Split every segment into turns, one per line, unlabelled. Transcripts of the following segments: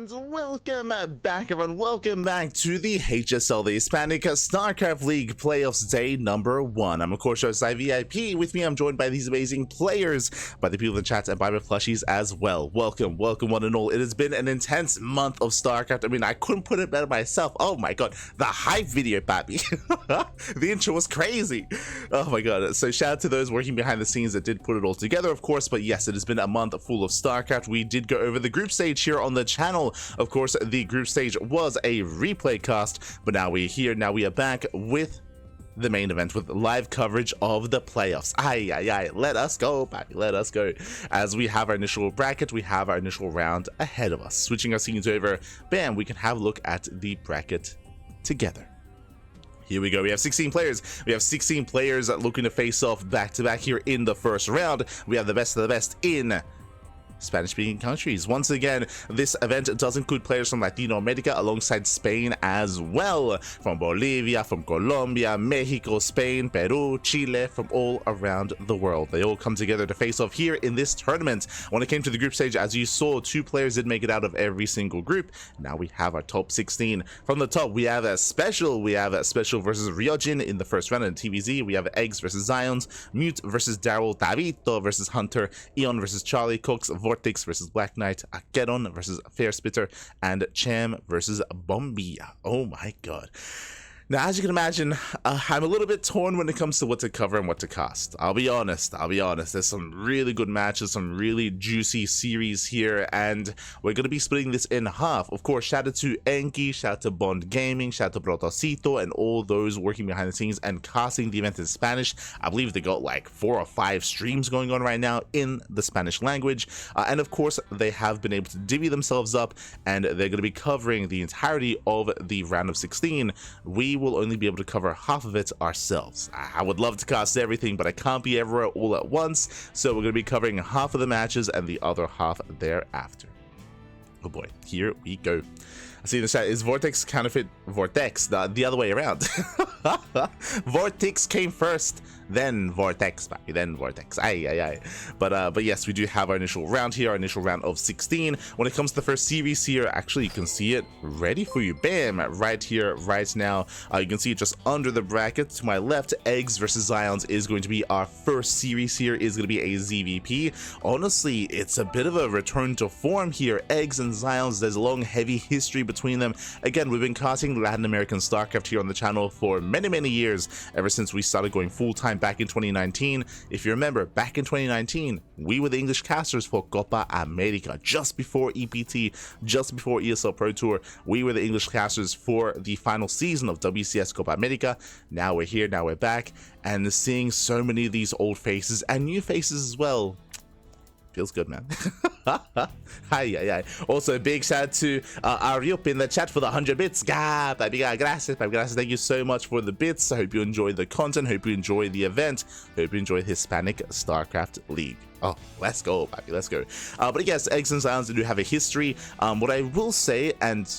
And welcome back, everyone. Welcome back to the HSL, the Hispanic StarCraft League Playoffs Day number 1. I'm, of course, your ZvP. With me, I'm joined by these amazing players, by the people in the chat, and by my plushies as well. Welcome, one and all. It has been an intense month of StarCraft. I mean, I couldn't put it better myself. Oh my god, the hype video, papi. The intro was crazy. Oh my god. So shout out to those working behind the scenes that did put it all together, of course. But yes, it has been a month full of StarCraft. We did go over the group stage here on the channel. Of course, the group stage was a replay cast, but now we're here. Now we are back with the main event, with live coverage of the playoffs. Aye, let us go, baby, let us go. As we have our initial bracket, we have our initial round ahead of us. Switching our scenes over, bam, we can have a look at the bracket together. Here we go. We have 16 players. We have 16 players looking to face off back to back here in the first round. We have the best of the best in Spanish-speaking countries. Once again, this event does include players from Latino America alongside Spain as well. From Bolivia, from Colombia, Mexico, Spain, Peru, Chile, from all around the world. They all come together to face off here in this tournament. When it came to the group stage, as you saw, 2 players did make it out of every single group. Now we have our top 16. From the top, we have a Special. We have a Special versus Ryojin in the first round in TVZ. We have eGGz versus Zions, Mute versus Daryl, Davito versus Hunter, Eon versus Charlie, Cox, Vortex versus Black Knight, Akeron versus Fair Spitter, and Cham versus Bombilla. Oh my god. Now, as you can imagine, I'm a little bit torn when it comes to what to cover and what to cast. I'll be honest. There's some really good matches, some really juicy series here, and we're going to be splitting this in half. Of course, shout out to Enki, shout out to Bond Gaming, shout out to Protocito, and all those working behind the scenes and casting the event in Spanish. I believe they got like 4 or 5 streams going on right now in the Spanish language. And of course, they have been able to divvy themselves up, and they're going to be covering the entirety of the round of 16. We will only be able to cover half of it ourselves. I would love to cast everything, but I can't be everywhere all at once, so we're going to be covering half of the matches and the other half thereafter. Oh boy, here we go. I see in the chat, is Vortex counterfeit Vortex? The other way around. Vortex came first, then Vortex, then Vortex. Aye. But yes, we do have our initial round here, our initial round of 16. When it comes to the first series here, actually you can see it ready for you. Bam, right here, right now. You can see it just under the bracket to my left. eGGz versus Zions is going to be our first series here, is going to be a ZvP. Honestly, it's a bit of a return to form here. eGGz and Zions, there's a long, heavy history between them. Again, we've been casting Latin American StarCraft here on the channel for many years, ever since we started going full-time back in 2019. If you remember, back in 2019, we were the English casters for Copa America, just before EPT, just before ESL Pro Tour. We were the English casters for the final season of WCS Copa America. Now we're here, now we're back, and seeing so many of these old faces and new faces as well feels good, man. Hi. Also, big shout out to Ariup in the chat for the 100 bits. Gracias. Thank you so much for the bits. I hope you enjoy the content. Hope you enjoy the event. Hope you enjoy Hispanic StarCraft League. Oh, let's go, baby. Let's go. But yes, eGGz and Zions do have a history. What I will say, and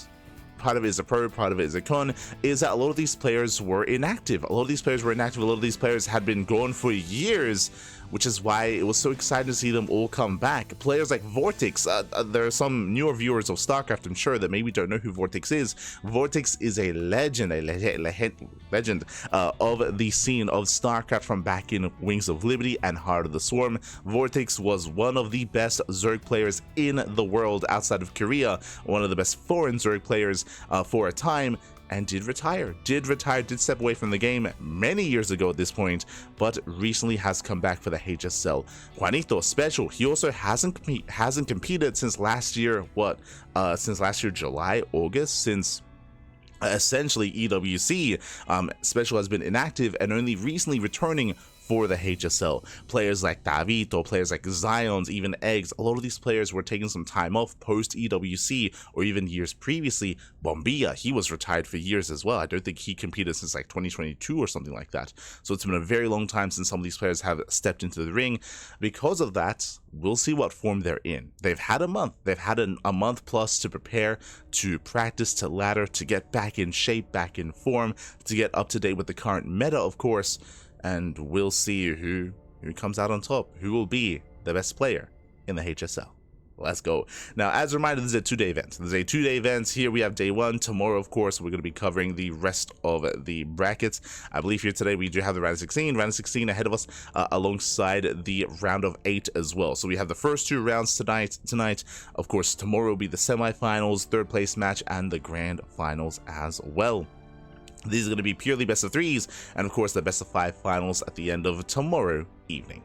part of it is a pro, part of it is a con, is that a lot of these players were inactive. A lot of these players had been gone for years, which is why it was so exciting to see them all come back. Players like Vortex, there are some newer viewers of StarCraft, I'm sure, that maybe don't know who Vortex is. Vortex is a legend, of the scene of StarCraft from back in Wings of Liberty and Heart of the Swarm. Vortex was one of the best Zerg players in the world outside of Korea, one of the best foreign Zerg players for a time, and did step away from the game many years ago at this point, but recently has come back for the HSL. Juanito, Special, he also hasn't competed since last year, July, August, since essentially EWC. Special has been inactive and only recently returning for the HSL. Players like Davito, players like Zions, even eGGz, a lot of these players were taking some time off post EWC or even years previously. Bombilla, he was retired for years as well. I don't think he competed since like 2022 or something like that. So it's been a very long time since some of these players have stepped into the ring. Because of that, we'll see what form they're in. They've had a month. They've had a month plus to prepare, to practice, to ladder, to get back in shape, back in form, to get up to date with the current meta, of course. And we'll see who comes out on top, who will be the best player in the HSL. Let's go. Now, as a reminder, this is a 2-day event. There's a 2-day event. Here we have day 1. Tomorrow, of course, we're going to be covering the rest of the brackets. I believe here today we do have the round of 16. Round of 16 ahead of us alongside the round of 8 as well. So we have the first 2 rounds tonight. Of course, tomorrow will be the semifinals, 3rd place match, and the grand finals as well. These are going to be purely best of 3s, and of course the best of 5 finals at the end of tomorrow evening.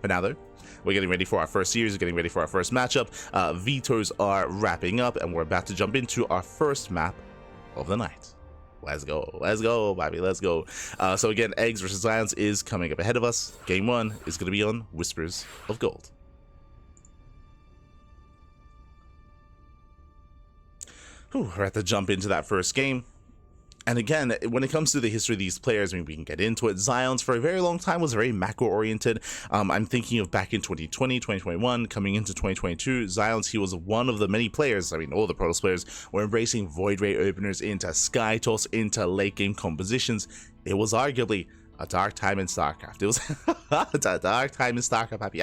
For now, though, we're getting ready for our first series, getting ready for our first matchup. Vetoes are wrapping up, and we're about to jump into our first map of the night. Let's go, baby, let's go. So again, eGGz versus XionS is coming up ahead of us. Game 1 is going to be on Whispers of Gold. Whew, we're about to jump into that first game. And again, when it comes to the history of these players, I mean, we can get into it. XionS for a very long time was very macro-oriented. I'm thinking of back in 2020, 2021, coming into 2022, XionS, he was one of the many players, I mean, all the Protoss players were embracing Void Ray openers into Sky Toss, into late game compositions. It was arguably a dark time in StarCraft. It was a dark time in StarCraft, happy.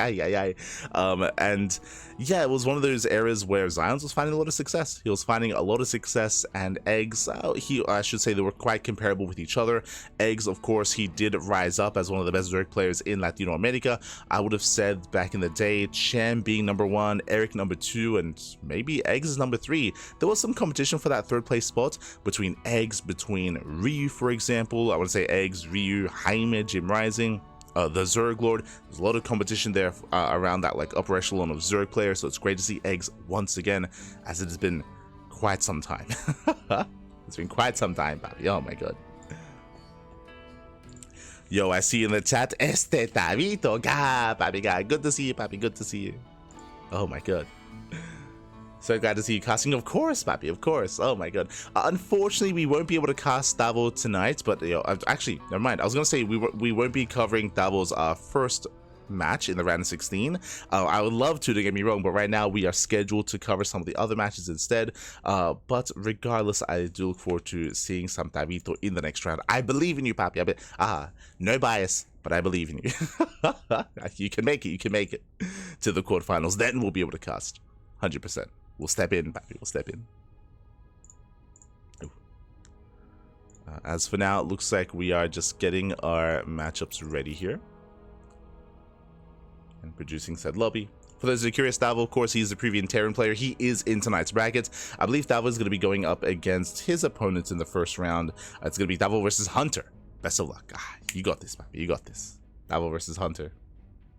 And yeah, it was one of those eras where XionS was finding a lot of success. He was finding a lot of success, and eGGz, I should say they were quite comparable with each other. eGGz, of course, he did rise up as one of the best Zerg players in Latino America. I would have said back in the day, Chen being number 1, Eric number 2, and maybe eGGz is number 3. There was some competition for that 3rd place spot between eGGz, between Ryu, for example. I would say eGGz, Ryu, Jaime, Jim Rising, the Zerg Lord. There's a lot of competition there around that like upper echelon of Zerg players, so it's great to see eGGz once again, as it has been quite some time. It's been quite some time, papi. Oh my god. Yo, I see you in the chat. Tabito, papi, God. Good to see you, papi. Good to see you. Oh my god. So glad to see you casting, of course, papi, of course. Oh my god. Unfortunately, we won't be able to cast Davo tonight, but you know, actually, never mind. I was gonna say we won't be covering Davo's first match in the round of 16. I would love to, don't get me wrong, but right now we are scheduled to cover some of the other matches instead. But regardless, I do look forward to seeing some Tabito in the next round. I believe in you, papi. No bias, but I believe in you. You can make it to the quarterfinals. Then we'll be able to cast 100%. We'll step in, papi. We'll step in. As for now, it looks like we are just getting our matchups ready here and producing said lobby. For those who are curious, Davo, of course, he's the previous Terran player. He is in tonight's bracket. I believe Davo is going to be going up against his opponents in the first round. It's going to be Davo versus Hunter. Best of luck. You got this, papi. You got this. Davo versus Hunter.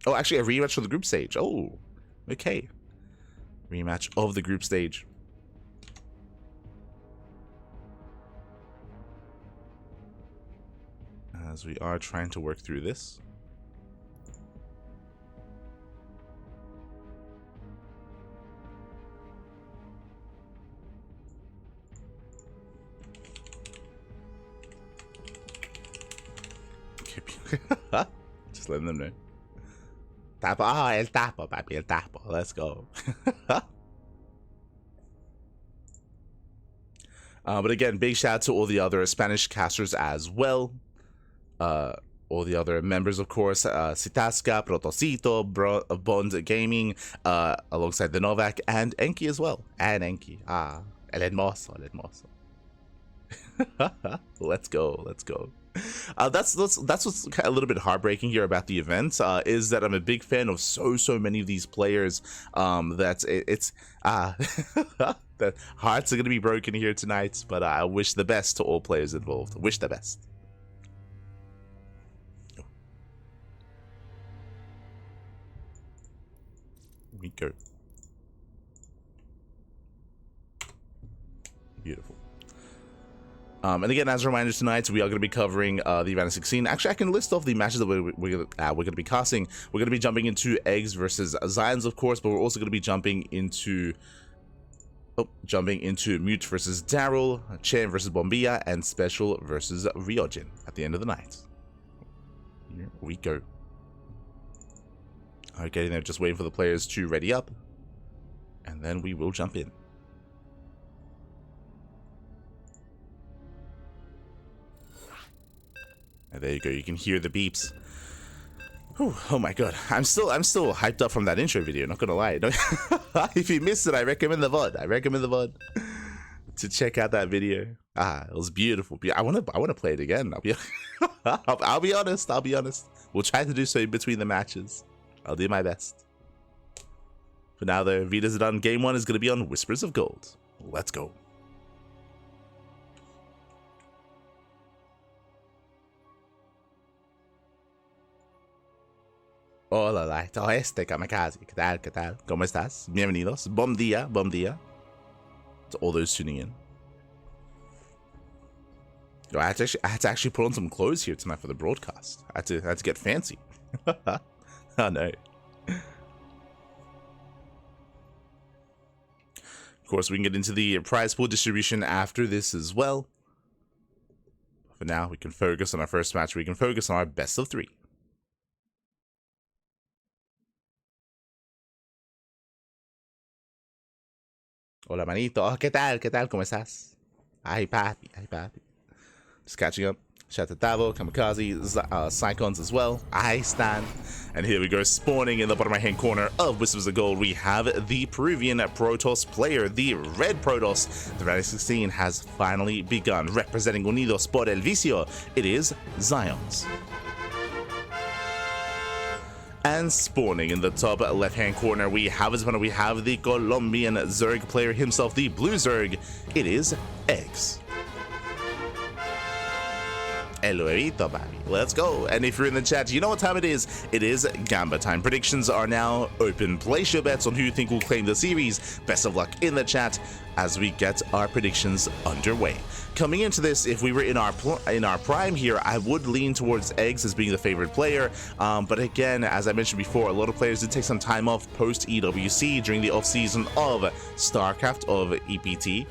Oh, actually, a rematch for the group stage. Oh, okay. Rematch of the group stage. As we are trying to work through this. Just letting them know. Tapo. El tapo, papi. El tapo. Let's go. But again, big shout out to all the other Spanish casters as well. All the other members, of course. Citasca, Protosito, Bond Gaming, alongside the Novak, and Enki as well. And Enki. El hermoso, el hermoso. Let's go. Let's go. That's what's a little bit heartbreaking here about the event, is that I'm a big fan of so many of these players, that it's that hearts are gonna be broken here tonight, but I wish the best to all players involved. Wish the best. We go. Beautiful. And again, as a reminder, tonight we are going to be covering the event of 16. Actually, I can list off the matches that we're going to be casting. We're going to be jumping into eGGz versus XionS, of course, but we're also going to be jumping into Mute versus Daryl, Chen versus Bombilla, and Special versus Ryojin at the end of the night. Here we go. All right, getting there, just waiting for the players to ready up, and then we will jump in. And there you go, you can hear the beeps. Whew, oh my god, I'm still hyped up from that intro video, not gonna lie. If you missed it, I recommend the VOD. To check out that video. It was beautiful. I wanna play it again. I'll be honest. We'll try to do so in between the matches. I'll do my best. For now though, Vitas are done. Game 1 is gonna be on Whispers of Gold. Let's go. Hola, todo este kamikaze. ¿Qué tal? ¿Qué tal? ¿Cómo estás? Bienvenidos. Bom dia. To all those tuning in. Yo, I had to actually put on some clothes here tonight for the broadcast. I had to get fancy. Oh no. Of course, we can get into the prize pool distribution after this as well. For now, we can focus on our first match. We can focus on our best of 3. Hola, manito. ¿Qué tal? ¿Qué tal? ¿Cómo estás? Ay, papi. Just catching up. Shout out to Davo, Kamikaze, Psychons as well. I stand. And here we go, spawning in the bottom right-hand corner of Whispers of Gold. We have the Peruvian Protoss player, the Red Protoss. The round of 16 has finally begun. Representing Unidos por el Vicio, it is XionS. And spawning in the top left-hand corner, we have the Colombian Zerg player himself, the Blue Zerg. It is eGGz. Eloerito, baby. Let's go. And if you're in the chat, you know what time it is. It is Gamba time. Predictions are now open. Place your bets on who you think will claim the series. Best of luck in the chat as we get our predictions underway. Coming into this, if we were in our prime here, I would lean towards eGGz as being the favorite player. But again, as I mentioned before, a lot of players did take some time off post EWC during the off-season of StarCraft, of EPT.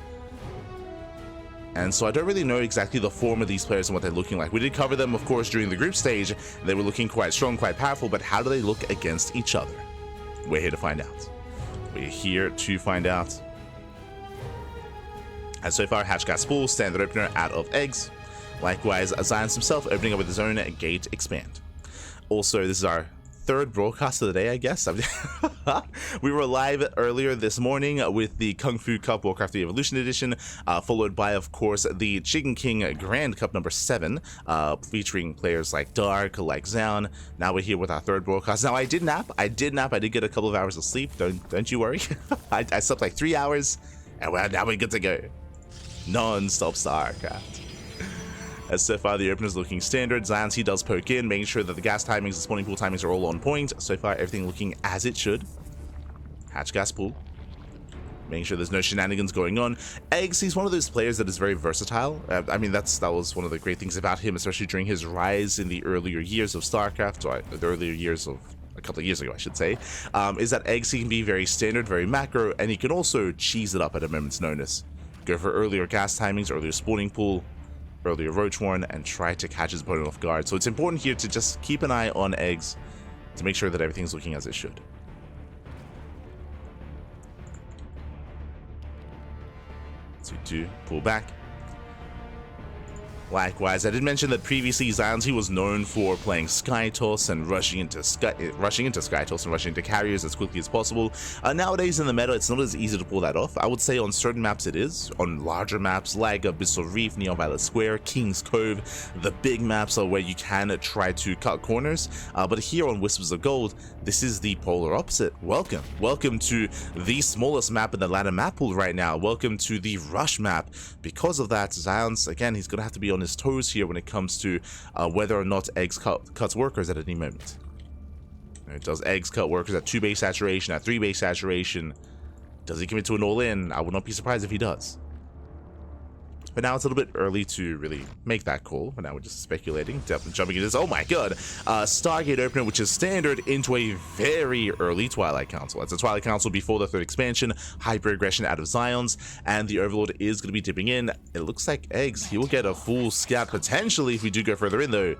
And so I don't really know exactly the form of these players and what they're looking like. We did cover them, of course, during the group stage. They were looking quite strong, quite powerful, but how do they look against each other? We're here to find out. And so far, Hatchcast Pool, standard opener out of eGGz. Likewise, XionS himself opening up with his own Gate Expand. Also, this is our third broadcast of the day, I guess. We were live earlier this morning with the Kung Fu Cup Warcraft 3 Evolution Edition, followed by, of course, the Chicken King Grand Cup number 7, featuring players like Dark, like Zion. Now we're here with our third broadcast. Now, I did nap. I did get a couple of hours of sleep. Don't you worry. I slept like 3 hours, and now we're good to go. Non-stop StarCraft. As so far, the opener is looking standard. XionS, he does poke in, making sure that the gas timings, the spawning pool timings are all on point. So far, everything looking as it should. Hatch gas pool. Making sure there's no shenanigans going on. eGGz, he's one of those players that is very versatile. I mean, that was one of the great things about him, especially during his rise in the earlier years of StarCraft, or the earlier years of a couple of years ago, I should say, is that eGGz, he can be very standard, very macro, and he can also cheese it up at a moment's notice. Go for earlier gas timings, earlier spawning pool, earlier Roach Warren, and try to catch his opponent off guard. So it's important here to just keep an eye on eGGz to make sure that everything's looking as it should. So to pull back. Likewise, I did mention that previously XionS, he was known for playing Skytoss and rushing into Skytoss and rushing into carriers as quickly as possible. Nowadays in the meta, it's not as easy to pull that off. I would say on certain maps it is. On larger maps like Abyssal Reef, Neon Violet Square, King's Cove, the big maps are where you can try to cut corners. But here on Whispers of Gold, this is the polar opposite. Welcome to the smallest map in the ladder map pool right now. Welcome to the rush map. Because of that, XionS, again, he's going to have to be on his toes here when it comes to whether or not eGGz cuts workers at any moment. Does eGGz cut workers at 2 base saturation, at 3 base saturation? Does he commit to an all-in? I would not be surprised if he does. But now it's a little bit early to really make that call. But now we're just speculating. Definitely jumping into this. Oh my god. Stargate opener, which is standard, into a very early Twilight Council. It's a Twilight Council before the 3rd expansion. Hyper aggression out of XionS. And the Overlord is going to be dipping in. It looks like eGGz, he will get a full scout potentially if we do go further in though.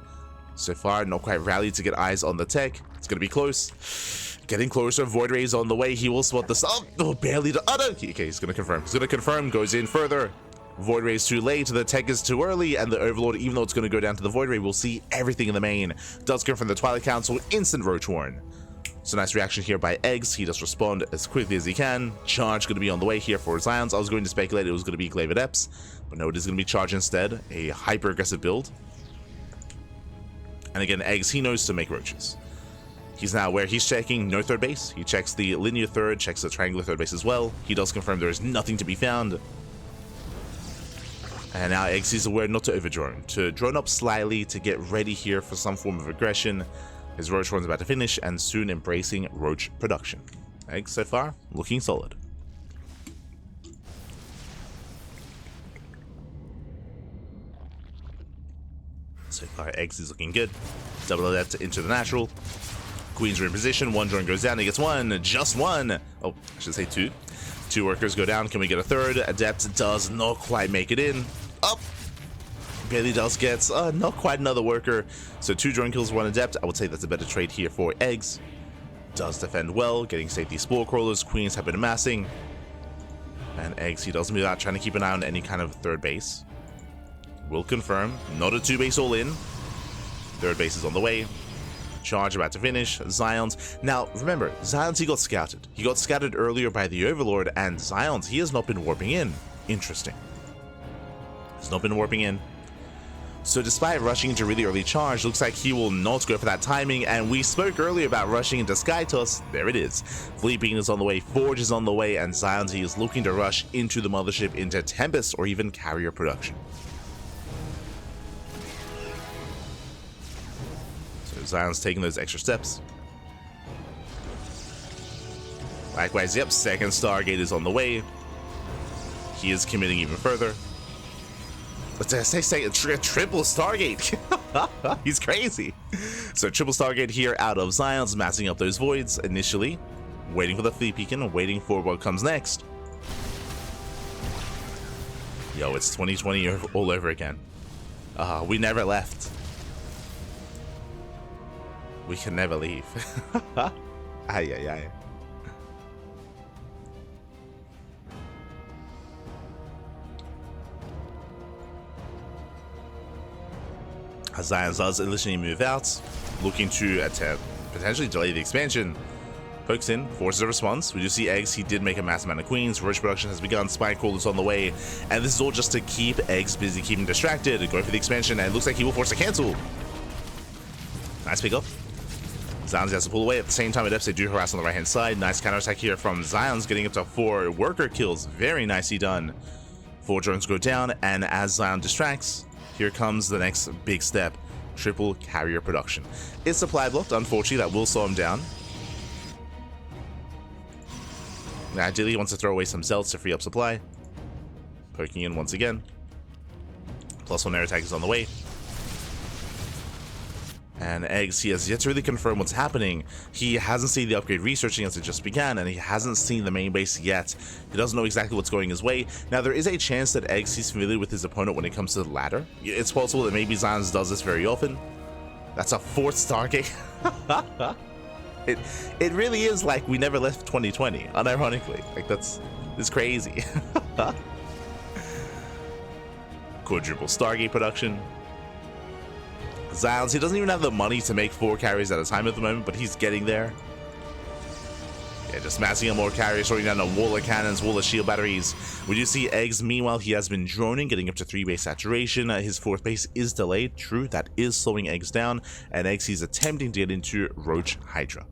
So far, not quite rallied to get eyes on the tech. It's going to be close. Getting closer. Void Ray is on the way. He will spot this. Oh, barely. Oh, no. Okay, he's going to confirm. Goes in further. Void Ray is too late, the tech is too early, and the Overlord, even though it's going to go down to the Void Ray, will see everything in the main. Does come from the Twilight Council, instant Roach Warren. So nice reaction here by eGGz. He does respond as quickly as he can. Charge going to be on the way here for ZionS. I was going to speculate it was going to be Glaive Adepts, but no, it is going to be Charge instead. A hyper-aggressive build. And again, eGGz, he knows to make roaches. He's now where he's checking no third base. He checks the linear third, checks the triangular third base as well. He does confirm there is nothing to be found. And now eGGz is aware not to overdrone, to drone up slightly to get ready here for some form of aggression. His Roach run's about to finish and soon embracing Roach production. eGGz so far looking solid. So far eGGz is looking good. Double Adept into the natural. Queens are in position, one drone goes down, he gets one, just one. Oh, I should say two. Two workers go down, can we get a third? Adept does not quite make it in. Up! Barely does get not quite another worker. So 2 drone kills, 1 Adept. I would say that's a better trade here for eGGz. Does defend well, getting safety Spore Crawlers. Queens have been amassing. And eGGz, he does move out, trying to keep an eye on any kind of third base. Will confirm, not a 2-base all in. Third base is on the way. Charge about to finish. ZionS. Now, remember, ZionS, he got scouted. He got scouted earlier by the Overlord, and ZionS, he has not been warping in. Interesting. He's not been warping in. So despite rushing into really early charge, looks like he will not go for that timing, and we spoke earlier about rushing into Skytoss. There it is. Fleet Beacon is on the way, Forge is on the way, and ZionS, he is looking to rush into the mothership, into Tempest, or even carrier production. ZionS taking those extra steps. Likewise, yep, second Stargate is on the way. He is committing even further. Let's say a triple Stargate. He's crazy. So triple Stargate here out of ZionS, massing up those voids initially. Waiting for the Fleet Beacon, waiting for what comes next. Yo, it's 2020 all over again. We never left. We can never leave. Ay, ay, ay. As ZionS does initially move out, looking to attempt potentially delay the expansion. Pokes in, forces a response. We do see eGGz, he did make a massive amount of queens. Roach production has begun, Spike Crawlers on the way, and this is all just to keep eGGz busy, keep him distracted, going for the expansion, and it looks like he will force a cancel. Nice pick up. ZionS has to pull away. At the same time, Adepts, they do harass on the right-hand side. Nice counterattack here from ZionS, getting up to 4 worker kills. Very nicely done. 4 drones go down, and as ZionS distracts, here comes the next big step. Triple carrier production. It's supply blocked, unfortunately, that will slow him down. Now, ideally, he wants to throw away some Zelts to free up supply. Poking in once again. +1 air attack is on the way. And eGGz, he has yet to really confirm what's happening. He hasn't seen the upgrade researching as it just began, and he hasn't seen the main base yet. He doesn't know exactly what's going his way. Now, there is a chance that eGGz, he's familiar with his opponent when it comes to the ladder. It's possible that maybe ZionS does this very often. That's a 4th Stargate. It really is like we never left 2020, unironically. Like, it's crazy. Quadruple Stargate production. ZionS, he doesn't even have the money to make 4 carries at a time at the moment, but he's getting there. Yeah, just massing up more carriers, throwing down a wall of cannons, wall of shield batteries. We do see eGGz, meanwhile, he has been droning, getting up to 3 base saturation. His 4th base is delayed. True, that is slowing eGGz down, and eGGz, he's attempting to get into Roach Hydra,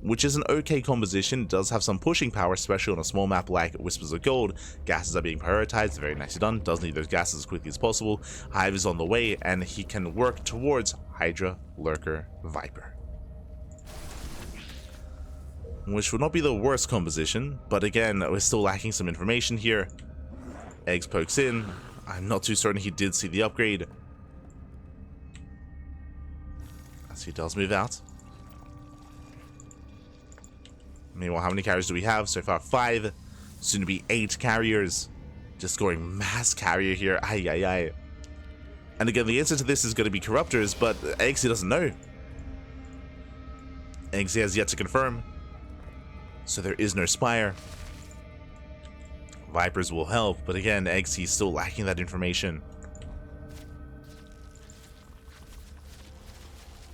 which is an okay composition. It does have some pushing power, especially on a small map like Whispers of Gold. Gases are being prioritized, very nicely done. Does need those gases as quickly as possible. Hive is on the way, and he can work towards Hydra, Lurker, Viper, which would not be the worst composition, but again, we're still lacking some information here. eGGz pokes in. I'm not too certain he did see the upgrade, as he does move out. Meanwhile, how many carriers do we have? So far, 5. Soon to be 8 carriers. Just going mass carrier here. Ay, ay, ay. And again, the answer to this is going to be Corruptors, but eGGz, he doesn't know. eGGz has yet to confirm. So there is no Spire. Vipers will help, but again, Eggs, he's still lacking that information.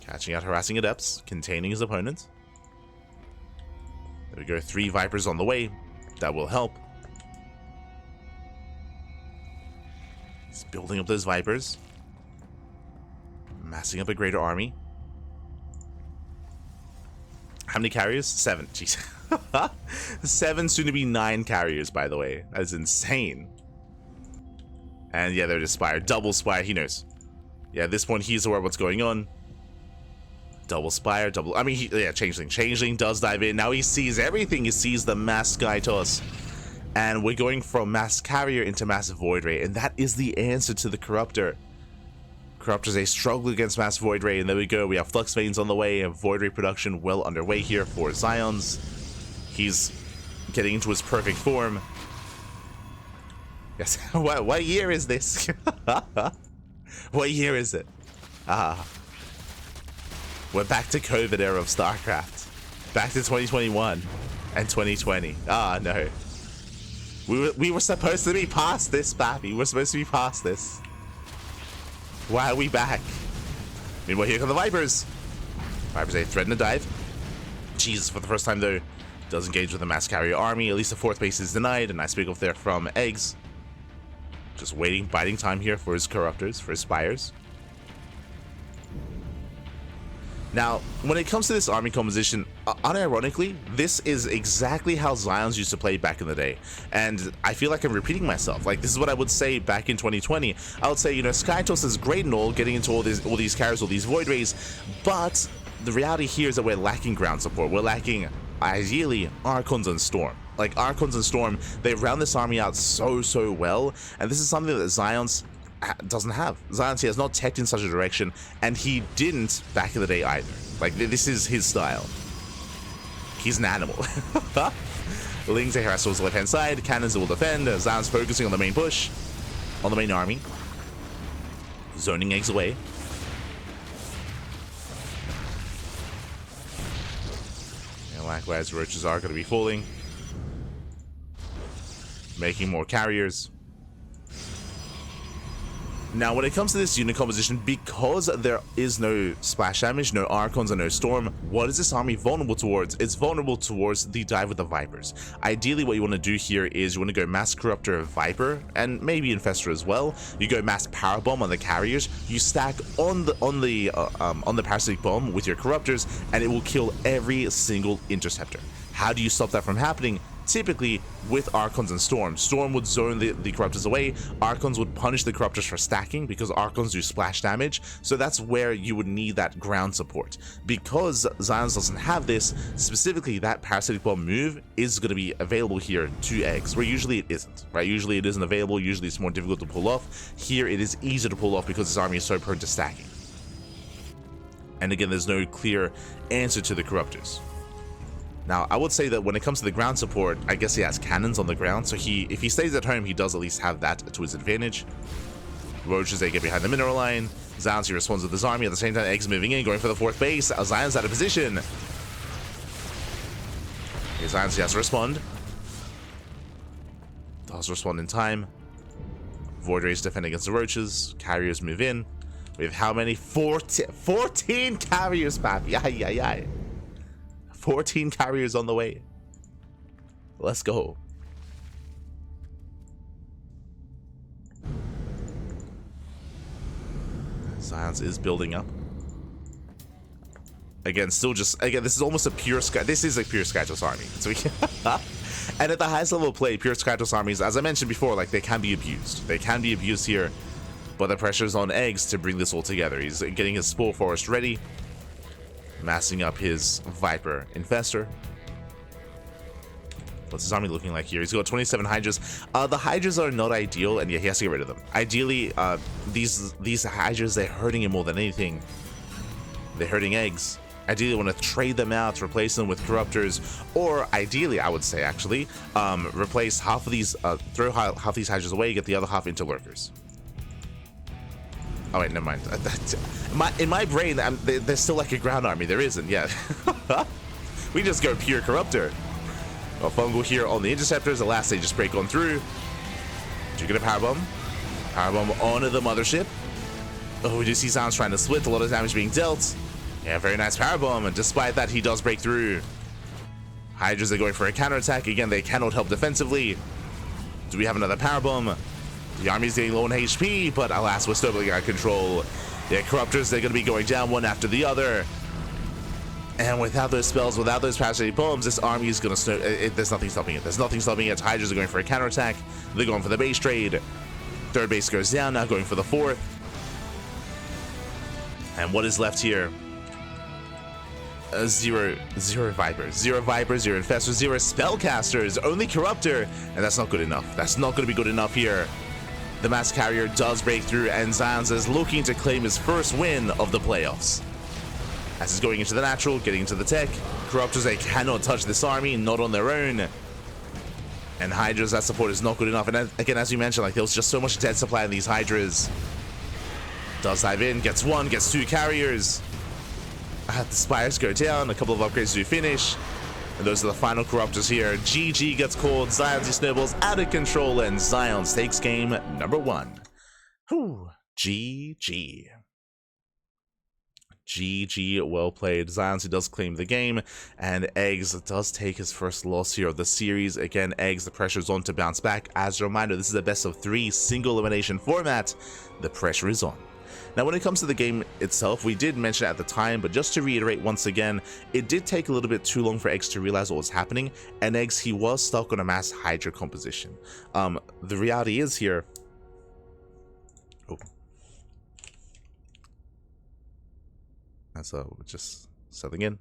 Catching out harassing Adepts, containing his opponent. There we go, 3 Vipers on the way. That will help. He's building up those Vipers. Massing up a greater army. How many carriers? 7. Jeez. 7, soon to be 9 carriers, by the way. That's insane. And yeah, they're just Spire. Double Spire, he knows. Yeah, at this point, he's aware of what's going on. Double Spire, double... I mean, yeah, Changeling. Changeling does dive in. Now he sees everything. He sees the Mass Sky Toss. And we're going from Mass Carrier into Mass Void Ray. And that is the answer to the Corruptor. Corruptors, they struggle against Mass Void Ray, and there we go. We have Flux Veins on the way, and Void Ray production well underway here for XionS. He's getting into his perfect form. Yes, what year is this? What year is it? We're back to COVID era of StarCraft. Back to 2021 and 2020. No. We were supposed to be past this, Bappy. We're supposed to be past this. Why are we back? Meanwhile, here come the Vipers. Vipers, they threaten to dive. Jesus, for the first time though, does engage with the Mass Carrier army. At least the 4th base is denied. A nice big off there from Eggs. Just waiting, biding time here for his Corruptors, for his Spires. Now, when it comes to this army composition, unironically, this is exactly how XionS used to play back in the day. And I feel like I'm repeating myself. Like, this is what I would say back in 2020. I would say, you know, Skytoss is great and all, getting into all these carriers, all these Void Rays, but the reality here is that we're lacking ground support. We're lacking, ideally, Archons and Storm. Like, Archons and Storm, they round this army out so well, and this is something that XionS doesn't have. XionS, he has not teched in such a direction, and he didn't back in the day either. Like, this is his style. He's an animal. Lings, they harass towards the left-hand side. Cannons will defend. XionS focusing on the main push, on the main army. Zoning Eggs away. And likewise, Roaches are going to be falling. Making more carriers. Now, when it comes to this unit composition, because there is no splash damage, no Archons, and no Storm, what is this army vulnerable towards? It's vulnerable towards the dive with the Vipers. Ideally, what you want to do here is you want to go Mass Corruptor Viper, and maybe Infestor as well. You go Mass Power Bomb on the carriers. You stack on the Parasitic Bomb with your Corruptors, and it will kill every single Interceptor. How do you stop that from happening? Typically with Archons and Storm. Storm would zone the Corruptors away. Archons would punish the Corruptors for stacking because Archons do splash damage. So that's where you would need that ground support. Because XionS doesn't have this, specifically that Parasitic Bomb move is going to be available here to Eggs, where usually it isn't, right? Usually it isn't available. Usually it's more difficult to pull off. Here it is easier to pull off because this army is so prone to stacking. And again, there's no clear answer to the Corruptors. Now, I would say that when it comes to the ground support, I guess he has cannons on the ground, so if he stays at home, he does at least have that to his advantage. Roaches, they get behind the mineral line. XionS, he responds with his army. At the same time, Eggs moving in, going for the 4th base. XionS out of position. XionS, he has to respond. Does respond in time. Void Rays defend against the Roaches. Carriers move in. We have how many? 14 carriers, Pappy. Ay. 14 carriers on the way. Let's go. XionS is building up. Again, still just... Again, this is almost a pure Sky... This is a pure Skytoss army. So we can... And at the highest level of play, pure Skytoss armies, as I mentioned before, like, they can be abused. They can be abused here. But the pressure's on Eggs to bring this all together. He's getting his Spore Forest ready. Massing up his Viper Infestor. What's his army looking like here? He's got 27 Hydras. The Hydras are not ideal, and yeah, he has to get rid of them. Ideally, these Hydras, they're hurting him more than anything. They're hurting Eggs. Ideally, want to trade them out, replace them with Corruptors, or ideally, I would say actually, replace half of these, throw half these Hydras away, get the other half into Lurkers. Oh wait, never mind. In my brain, there's still like a ground army. There isn't, yeah. We just go pure Corruptor. A fungal here on the interceptors. The last stage just break on through. Do you get a powerbomb? Powerbomb onto the mothership. Oh, we do see Sounds trying to split. A lot of damage being dealt. Yeah, very nice powerbomb. And despite that, he does break through. Hydras are going for a counterattack. Again, they cannot help defensively. Do we have another powerbomb? The army's getting low on HP, but alas, we're still getting out of control. Yeah, Corruptors, they're going to be going down one after the other. And without those spells, without those parasitic bombs, this army is going to there's nothing stopping it. There's nothing stopping it. Hydras are going for a counterattack. They're going for the base trade. Third base goes down, now going for the fourth. And what is left here? Zero Vipers, zero Infestors, zero Spellcasters, only Corruptor, and that's not good enough. That's not going to be good enough here. The Mass Carrier does break through, and ZionS is looking to claim his first win of the playoffs. As he's going into the natural, getting into the tech, Corruptors, they cannot touch this army, not on their own. And Hydras, that support is not good enough. And again, as you mentioned, like there was just so much dead supply in these Hydras. Does dive in, gets one, gets two carriers. The Spires go down, a couple of upgrades to finish. And those are the final Corruptors here. GG gets called, ZionS snowballs out of control, and ZionS takes game number 1. Whew, GG. GG, well played. ZionS does claim the game, and eGGz does take his first loss here of the series. Again, eGGz, the pressure's on to bounce back. As a reminder, this is a best of 3 single elimination format. The pressure is on. Now, when it comes to the game itself, we did mention it at the time, but just to reiterate once again, it did take a little bit too long for eGGz to realize what was happening, and eGGz, he was stuck on a mass Hydra composition. The reality is here... Oh. So, just settling in.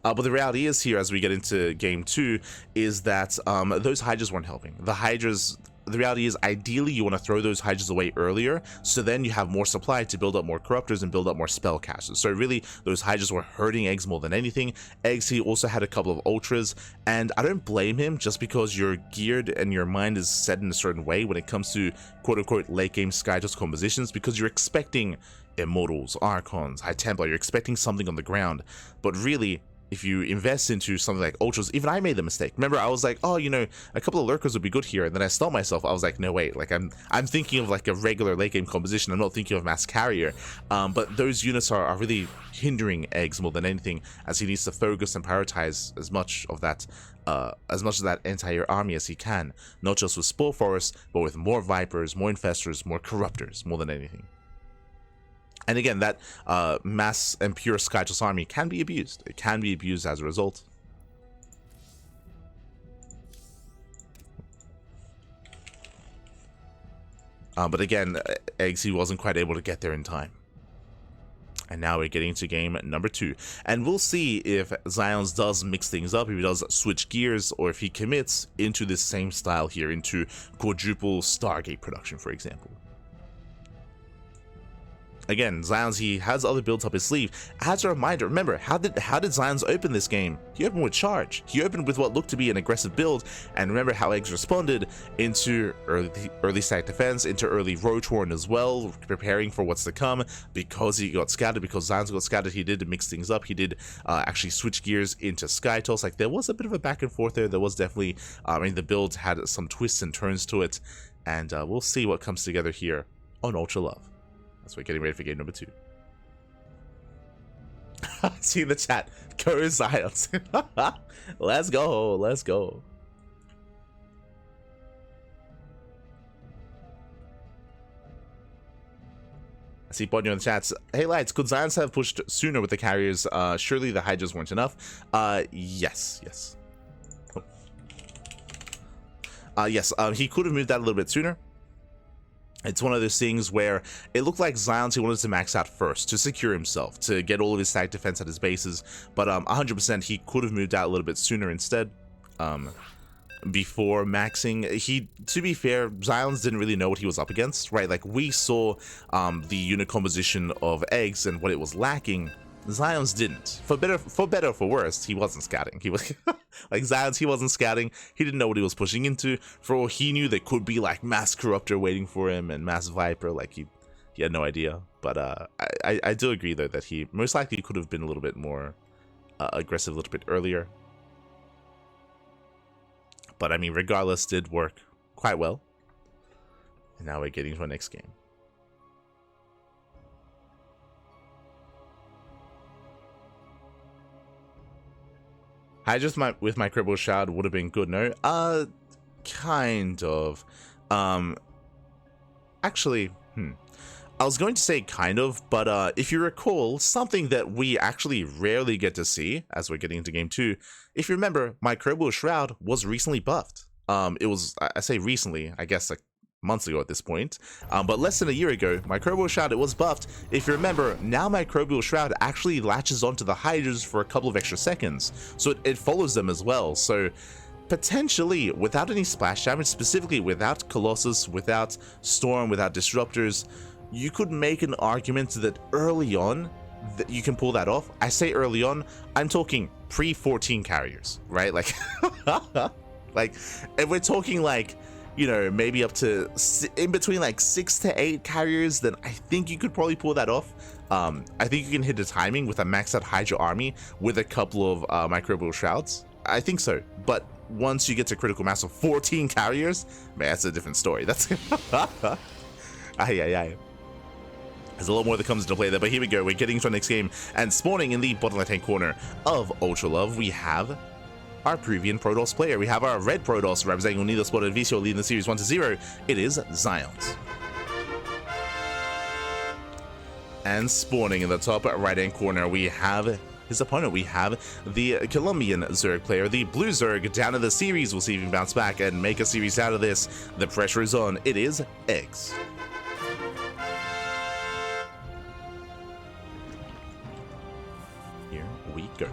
But the reality is here, as we get into game 2, is that those Hydras weren't helping. The Hydras... The reality is, ideally, you want to throw those Hydras away earlier, so then you have more supply to build up more Corruptors and build up more Spellcasters. So really, those Hydras were hurting eGGz more than anything. eGGz, he also had a couple of Ultras, and I don't blame him just because you're geared and your mind is set in a certain way when it comes to quote-unquote late-game Skytoss compositions, because you're expecting Immortals, Archons, High Templar, you're expecting something on the ground. But really, if you invest into something like Ultras, even I made the mistake. Remember, I was like, oh, you know, a couple of Lurkers would be good here, and then I stopped myself. I was like, no, wait, like I'm thinking of like a regular late game composition. I'm not thinking of Mass Carrier. But those units are really hindering eGGz more than anything, as he needs to focus and prioritize as much of that entire army as he can, not just with Spore Forest, but with more Vipers, more Infestors, more Corruptors, more than anything. And again, that mass and pure Skytoss army can be abused. It can be abused as a result. But again, eGGz, he wasn't quite able to get there in time. And now we're getting to game number 2. And we'll see if ZionS does mix things up, if he does switch gears, or if he commits into this same style here, into quadruple Stargate production, for example. Again, ZionS, he has other builds up his sleeve. As a reminder, remember, how did ZionS open this game? He opened with Charge. He opened with what looked to be an aggressive build, and remember how eGGz responded into early stack defense, into early Roach Warren as well, preparing for what's to come. Because he got scattered, because ZionS got scattered, he did mix things up. He did actually switch gears into Skytoss. Like, there was a bit of a back and forth there. There was definitely, I mean, the build had some twists and turns to it, and we'll see what comes together here on Ultra Love. So we're getting ready for game number 2. See in the chat, go ZionS. Let's go, let's go. I see Bonio in the chats. Hey Lights, could ZionS have pushed sooner with the carriers? Surely the Hydras weren't enough. Yes. Yes, he could have moved that a little bit sooner. It's one of those things where it looked like ZionS, he wanted to max out first to secure himself, to get all of his stack defense at his bases, but 100% he could have moved out a little bit sooner instead, before maxing. To be fair, ZionS didn't really know what he was up against, right? Like, we saw the unit composition of eGGz and what it was lacking. ZionS didn't. For better or for worse, he wasn't scouting. He was like ZionS, he wasn't scouting. He didn't know what he was pushing into. For all he knew, there could be like Mass Corruptor waiting for him and Mass Viper. Like, he had no idea. But I do agree though that he most likely could have been a little bit more aggressive a little bit earlier. but I mean, regardless, did work quite well. And now we're getting to our next game. Hydra with my Cribble Shroud would have been good, no? Kind of. Actually, I was going to say kind of, but if you recall, something that we actually rarely get to see as we're getting into game 2, if you remember, my Cribble Shroud was recently buffed. It was, I say recently, I guess like months ago at this point, but less than a year ago, my Cribble Shroud, it was buffed. If you remember, now my Cribble Shroud actually latches onto the Hydras for a couple of extra seconds, so it follows them as well. So potentially, without any splash damage, specifically without Colossus, without Storm, without Disruptors, you could make an argument that early on, that you can pull that off. I say early on, I'm talking pre-14 carriers, right? Like, like, if we're talking like, you know, maybe up to in between like 6 to 8 carriers, then I think you could probably pull that off. I think you can hit the timing with a maxed out Hydra army with a couple of Microbial Shrouds. I think so, but once you get to critical mass of 14 carriers, man, that's a different story. That's There's a lot more that comes into play there, but here we go. We're getting into our next game, and spawning in the bottom left-hand corner of Ultra Love, we have our Peruvian Protoss player. We have our red Protoss representing Unido Spotted Vicio leading the series 1-0. It is XionS. And spawning in the top right-hand corner, we have his opponent. We have the Colombian Zerg player, the blue Zerg, down in the series. We'll see if he can bounce back and make a series out of this. The pressure is on. It is eGGz. Here we go.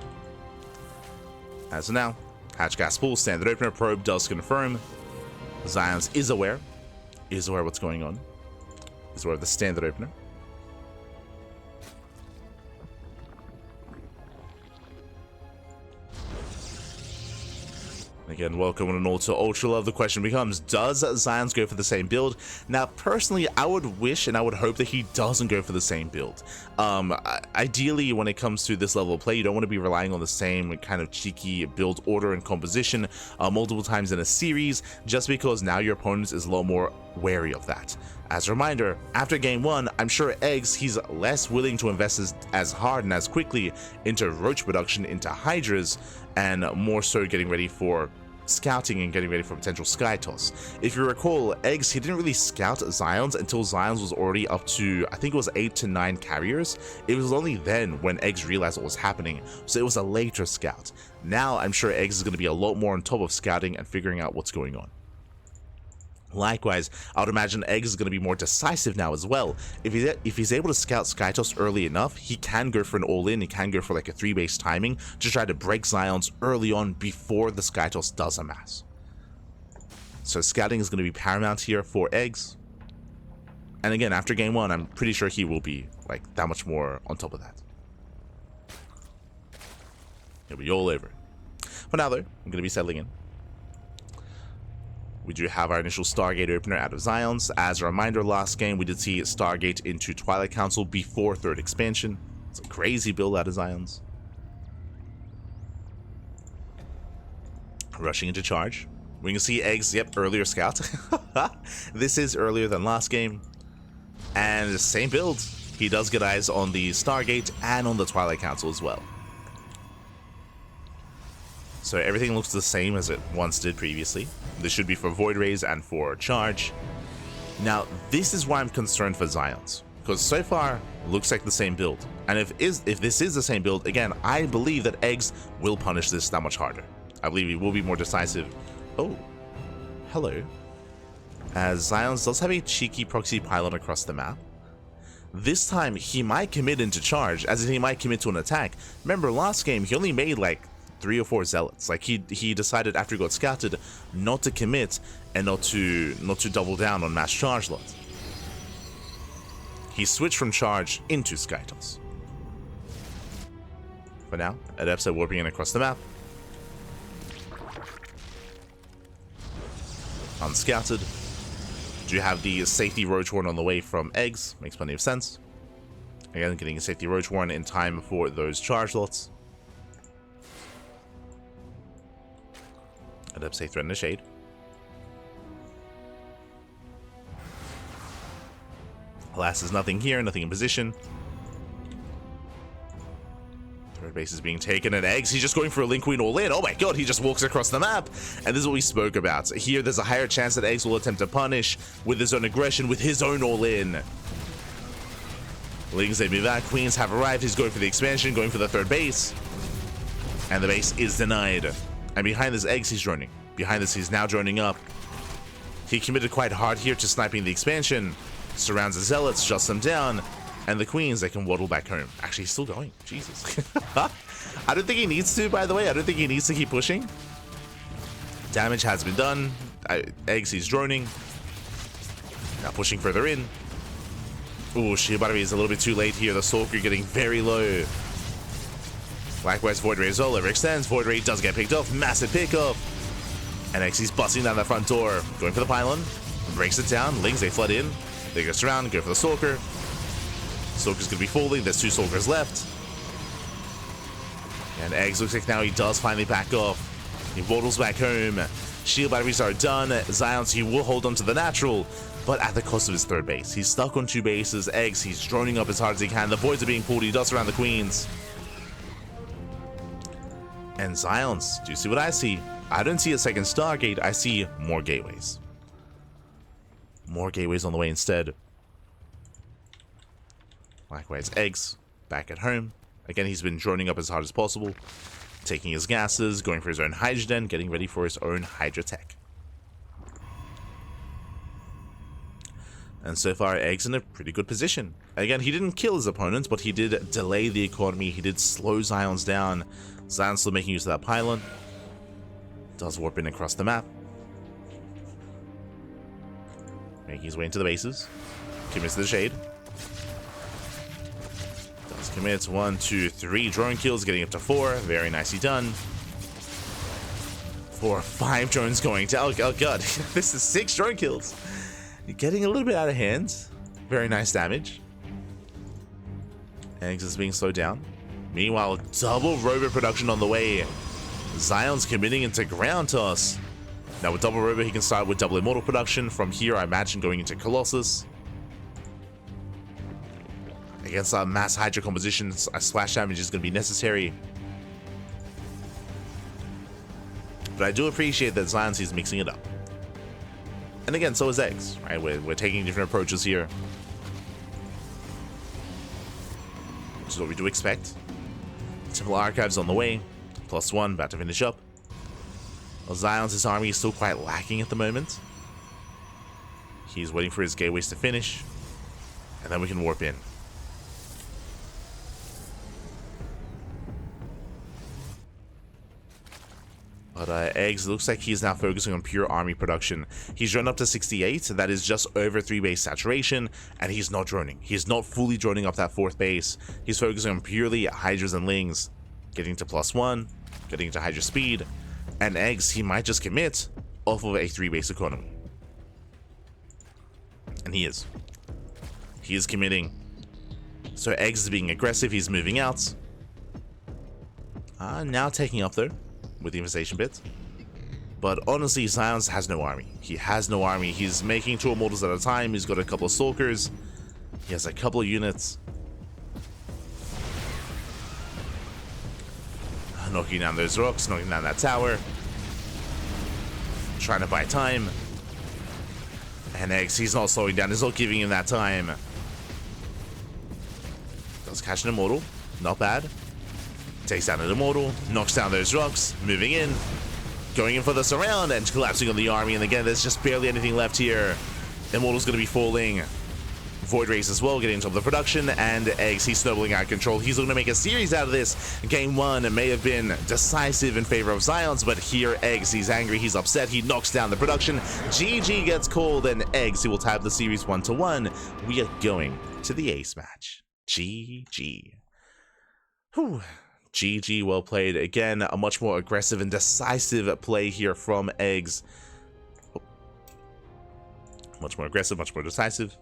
As of now, hatch gas full, standard opener, probe does confirm. XionS is aware what's going on, is aware of the standard opener. Again, welcome and all to Ultra Love. The question becomes, does XionS go for the same build? Now, personally, I would wish and I would hope that he doesn't go for the same build. Ideally, when it comes to this level of play, you don't want to be relying on the same kind of cheeky build order and composition multiple times in a series, just because now your opponent is a lot more wary of that. As a reminder, after game 1, I'm sure eGGz, he's less willing to invest as hard and as quickly into roach production, into Hydras, and more so getting ready for scouting and getting ready for potential sky toss. If you recall, eGGz, he didn't really scout XionS until XionS was already up to, I think it was 8 to 9 carriers. It was only then when eGGz realized what was happening, so it was a later scout. Now I'm sure eGGz is going to be a lot more on top of scouting and figuring out what's going on. Likewise, I would imagine eGGz is going to be more decisive now as well. If he's able to scout Skytoss early enough, he can go for an all-in, he can go for like a 3-base timing to try to break XionS early on before the Skytoss does amass. So scouting is going to be paramount here for eGGz. And again, after game 1, I'm pretty sure he will be like that much more on top of that. He'll be all over it. For now though, I'm going to be settling in. We do have our initial Stargate opener out of XionS. As a reminder, last game we did see Stargate into Twilight Council before 3rd expansion. It's a crazy build out of XionS. Rushing into charge. We can see eGGz, yep, earlier scout. This is earlier than last game. And the same build. He does get eyes on the Stargate and on the Twilight Council as well. So everything looks the same as it once did previously. This should be for Void Rays and for Charge. Now, this is why I'm concerned for XionS, because so far, looks like the same build. And if this is the same build, again, I believe that eGGz will punish this that much harder. I believe he will be more decisive. Oh, hello. As XionS does have a cheeky proxy pylon across the map. This time, he might commit into Charge, as in he might commit to an attack. Remember, last game, he only made like 3 or 4 zealots. Like he decided after he got scouted not to commit and not to double down on mass charge lots. He switched from charge into Skytoss. For now, Adepts are warping in across the map. Unscouted. Do you have the safety Roach Warren on the way from eGGz? Makes plenty of sense. Again, getting a safety Roach Warren in time for those charge lots. End up say threaten the shade. Alas, there's nothing here, nothing in position. Third base is being taken, and eGGz, he's just going for a Link Queen all in. Oh my god, he just walks across the map. And this is what we spoke about. Here, there's a higher chance that eGGz will attempt to punish with his own aggression, with his own all in. Lings, they move out. Queens have arrived. He's going for the expansion, going for the third base. And the base is denied. And behind this eGGz, he's droning. Behind this, he's now droning up. He committed quite hard here to sniping the expansion. Surrounds the zealots, shuts them down. And the queens, they can waddle back home. Actually, he's still going. Jesus. I don't think he needs to, by the way. I don't think he needs to keep pushing. Damage has been done. eGGz, he's droning. Now pushing further in. Ooh, Shield Battery is a little bit too late here. The Stalker getting very low. Likewise, Void Ray as well. Overextends. Void Ray does get picked off. Massive pickup. And eGGz busting down that front door. Going for the pylon. Breaks it down. Lings, they flood in. They go around. Go for the Stalker. Stalker's going to be falling. There's 2 Stalkers left. And eGGz looks like now he does finally back off. He waddles back home. Shield batteries are done. XionS, he will hold on to the natural, but at the cost of his third base. He's stuck on 2 bases. eGGz, he's droning up as hard as he can. The voids are being pulled. He does around the queens. And XionS, do you see what I see? I don't see a second Stargate. I see more gateways. More gateways on the way instead. Likewise, eGGz, back at home. Again, he's been droning up as hard as possible. Taking his gases, going for his own Hydrogen, getting ready for his own Hydra tech. And so far, eGGz in a pretty good position. Again, he didn't kill his opponents, but he did delay the economy. He did slow XionS down. XionS still making use of that pylon. Does warp in across the map. Making his way into the bases. Commits to the shade. Does commit 1, 2, 3 drone kills, getting up to 4. Very nicely done. 4, 5 drones going down. Oh god, this is 6 drone kills. Getting a little bit out of hand. Very nice damage. eGGz is being slowed down. Meanwhile, double Robo production on the way. XionS committing into ground toss. Now with double Robo, he can start with double Immortal production. From here, I imagine going into Colossus. Against our mass Hydra composition, a splash damage is going to be necessary. But I do appreciate that XionS is mixing it up. And again, so is eGGz, right? We're taking different approaches here. Which is what we do expect. Temple Archives on the way. +1, about to finish up. Well, XionS' army is still quite lacking at the moment. He's waiting for his gateways to finish. And then we can warp in. But eGGz looks like he's now focusing on pure army production. He's run up to 68, that is just over 3 base saturation, and he's not droning. He's not fully droning up that 4th base. He's focusing on purely Hydras and Lings. Getting to +1, getting to Hydra speed, and eGGz, he might just commit off of a 3 base economy. And he is. He is committing. So eGGz is being aggressive, he's moving out. Now taking up though. With the infestation bit. But honestly, XionS has no army. He has no army. He's making 2 Immortals at a time. He's got a couple of Stalkers. He has a couple of units. Knocking down those rocks, knocking down that tower. Trying to buy time. And eGGz, he's not slowing down. He's not giving him that time. Does catch an Immortal. Not bad. Takes down an Immortal, knocks down those rocks, moving in, going in for the surround, and collapsing on the army. And again, there's just barely anything left here. Immortal's going to be falling. Void Rays as well, getting top of the production, and eGGz, he's snowballing out of control. He's going to make a series out of this. Game 1 may have been decisive in favor of XionS, but here eGGz, he's angry, he's upset, he knocks down the production. GG gets called, and eGGz, he will tab the series 1-1. We are going to the ace match. GG. Whew. GG, well played. Again, a much more aggressive and decisive play here from eGGz. Oh. Much more aggressive, much more decisive.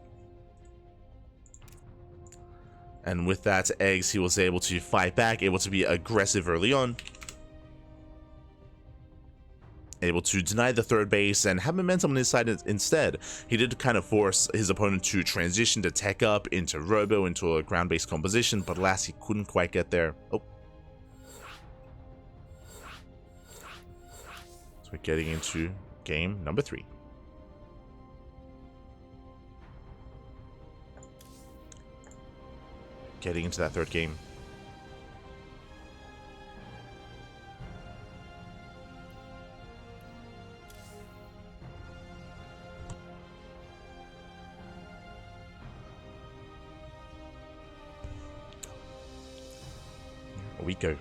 And with that, eGGz, he was able to fight back, able to be aggressive early on. able to deny the third base and have momentum on his side instead. He did kind of force his opponent to transition to tech up into robo, into a ground-based composition, but alas, he couldn't quite get there. Oh. So we're getting into game number 3. Getting into that third game. We go.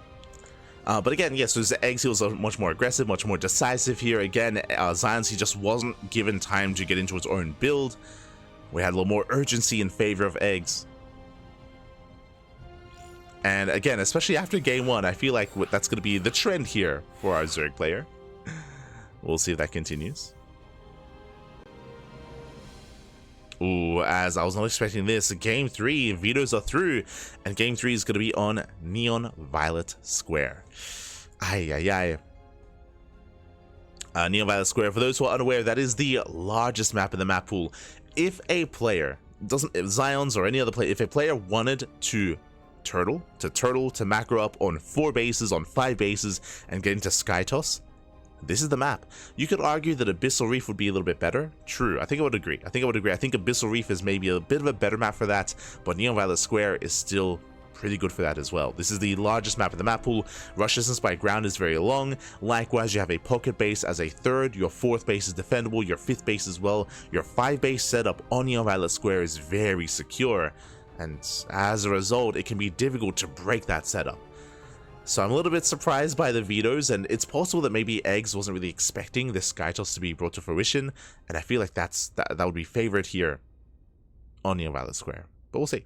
But again, yes, so eGGz was much more aggressive, much more decisive here. Again, XionS, he just wasn't given time to get into his own build. We had a little more urgency in favor of eGGz. And again, especially after game 1, I feel like that's going to be the trend here for our Zerg player. We'll see if that continues. Ooh, as I was not expecting this, game 3, vetoes are through, and game 3 is going to be on Neon Violet Square. Neon Violet Square, for those who are unaware, that is the largest map in the map pool. If a player if XionS or any other player, if a player wanted to turtle to macro up on 4 bases, on 5 bases, and get into Sky Toss, this is the map. You could argue that Abyssal Reef would be a little bit better. True, I think I would agree. I think Abyssal Reef is maybe a bit of a better map for that, but Neon Violet Square is still pretty good for that as well. This is the largest map in the map pool. Rush distance by ground is very long. Likewise, you have a pocket base as a third. Your 4th base is defendable. Your 5th base as well. Your 5 base setup on Neon Violet Square is very secure, and as a result, it can be difficult to break that setup. So I'm a little bit surprised by the vetoes, and it's possible that maybe eGGz wasn't really expecting this Sky Toss to be brought to fruition, and I feel like that would be favored here on Neon Violet Square. But we'll see.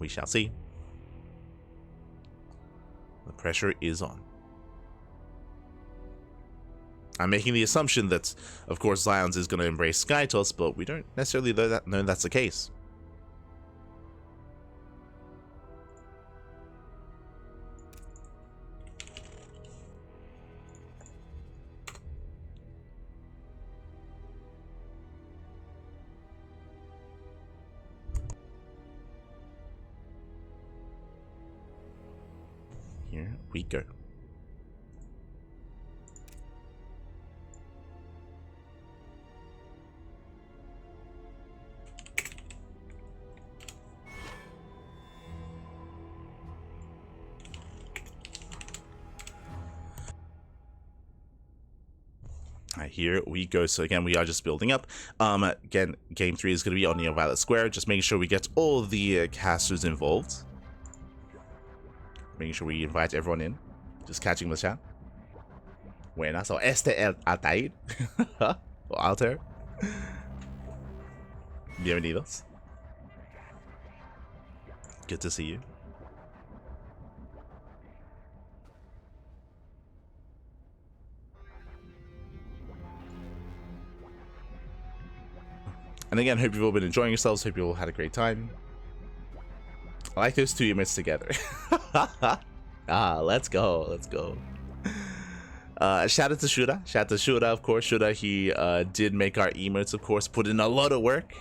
We shall see. The pressure is on. I'm making the assumption that, of course, XionS is going to embrace Sky Toss, but we don't necessarily know that's the case. Here we go. Here we go. So again, we are just building up. Again, game 3 is going to be on Neon Violet Square. Just making sure we get all the casters involved. Making sure we invite everyone in. Just catching the chat. Buenas o Altair. O Altair. Bienvenidos. Good to see you. And again, hope you've all been enjoying yourselves. Hope you all had a great time. I like those 2 emotes together. Let's go. Let's go. Shout out to Shura. Shout out to Shura, of course. Shura, he did make our emotes, of course. Put in a lot of work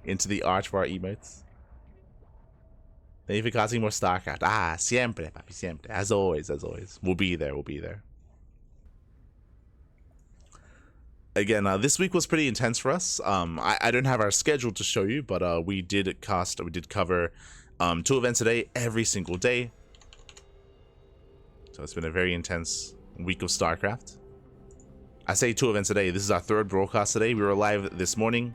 into the art for our emotes. Thank you for casting more StarCraft. Siempre, papi, siempre. As always, as always. We'll be there. We'll be there. Again, this week was pretty intense for us. I don't have our schedule to show you, but we did cover 2 events a day, every single day. So it's been a very intense week of StarCraft. I say 2 events a day. This is our 3rd broadcast today. We were live this morning.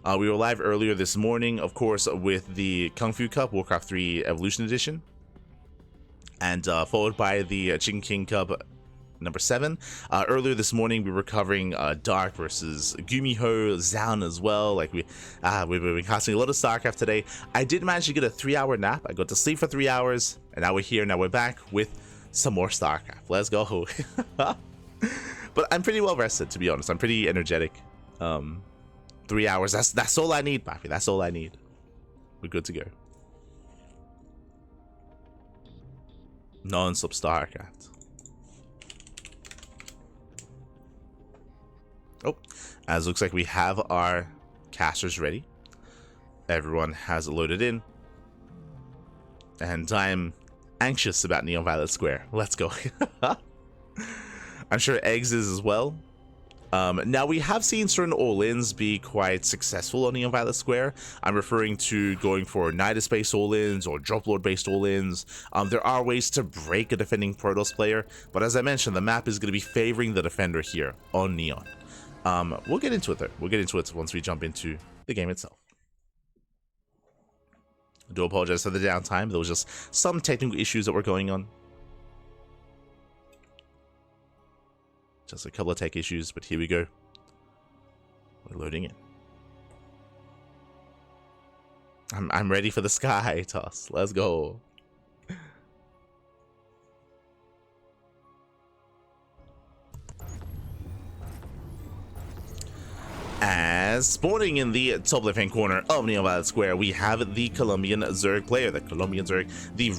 We were live earlier this morning, of course, with the Kung Fu Cup Warcraft 3 Evolution Edition. And followed by the Chicken King Cup number 7. Earlier this morning, we were covering Dark versus Gumiho, Zaun as well. Like we've been casting a lot of StarCraft today. I did manage to get a 3-hour nap. I got to sleep for 3 hours, and now we're here. Now we're back with some more StarCraft. Let's go. But I'm pretty well rested, to be honest. I'm pretty energetic. 3 hours. That's all I need, Papi. That's all I need. We're good to go. Non-stop StarCraft. Oh, as looks like we have our casters ready. Everyone has loaded in. And I'm anxious about Neon Violet Square. Let's go. I'm sure eGGz is as well. Now, we have seen certain all-ins be quite successful on Neon Violet Square. I'm referring to going for Nidus-based all-ins or Drop Lord-based all-ins. There are ways to break a defending Protoss player, but as I mentioned, the map is going to be favoring the defender here on Neon. We'll get into it though. We'll get into it once we jump into the game itself. I do apologize for the downtime. There was just some technical issues that were going on. Just a couple of tech issues, but here we go. We're loading in. I'm ready for the sky toss. Let's go. As spawning in the top left-hand corner of Neon Violet Square, we have the Colombian Zerg player, the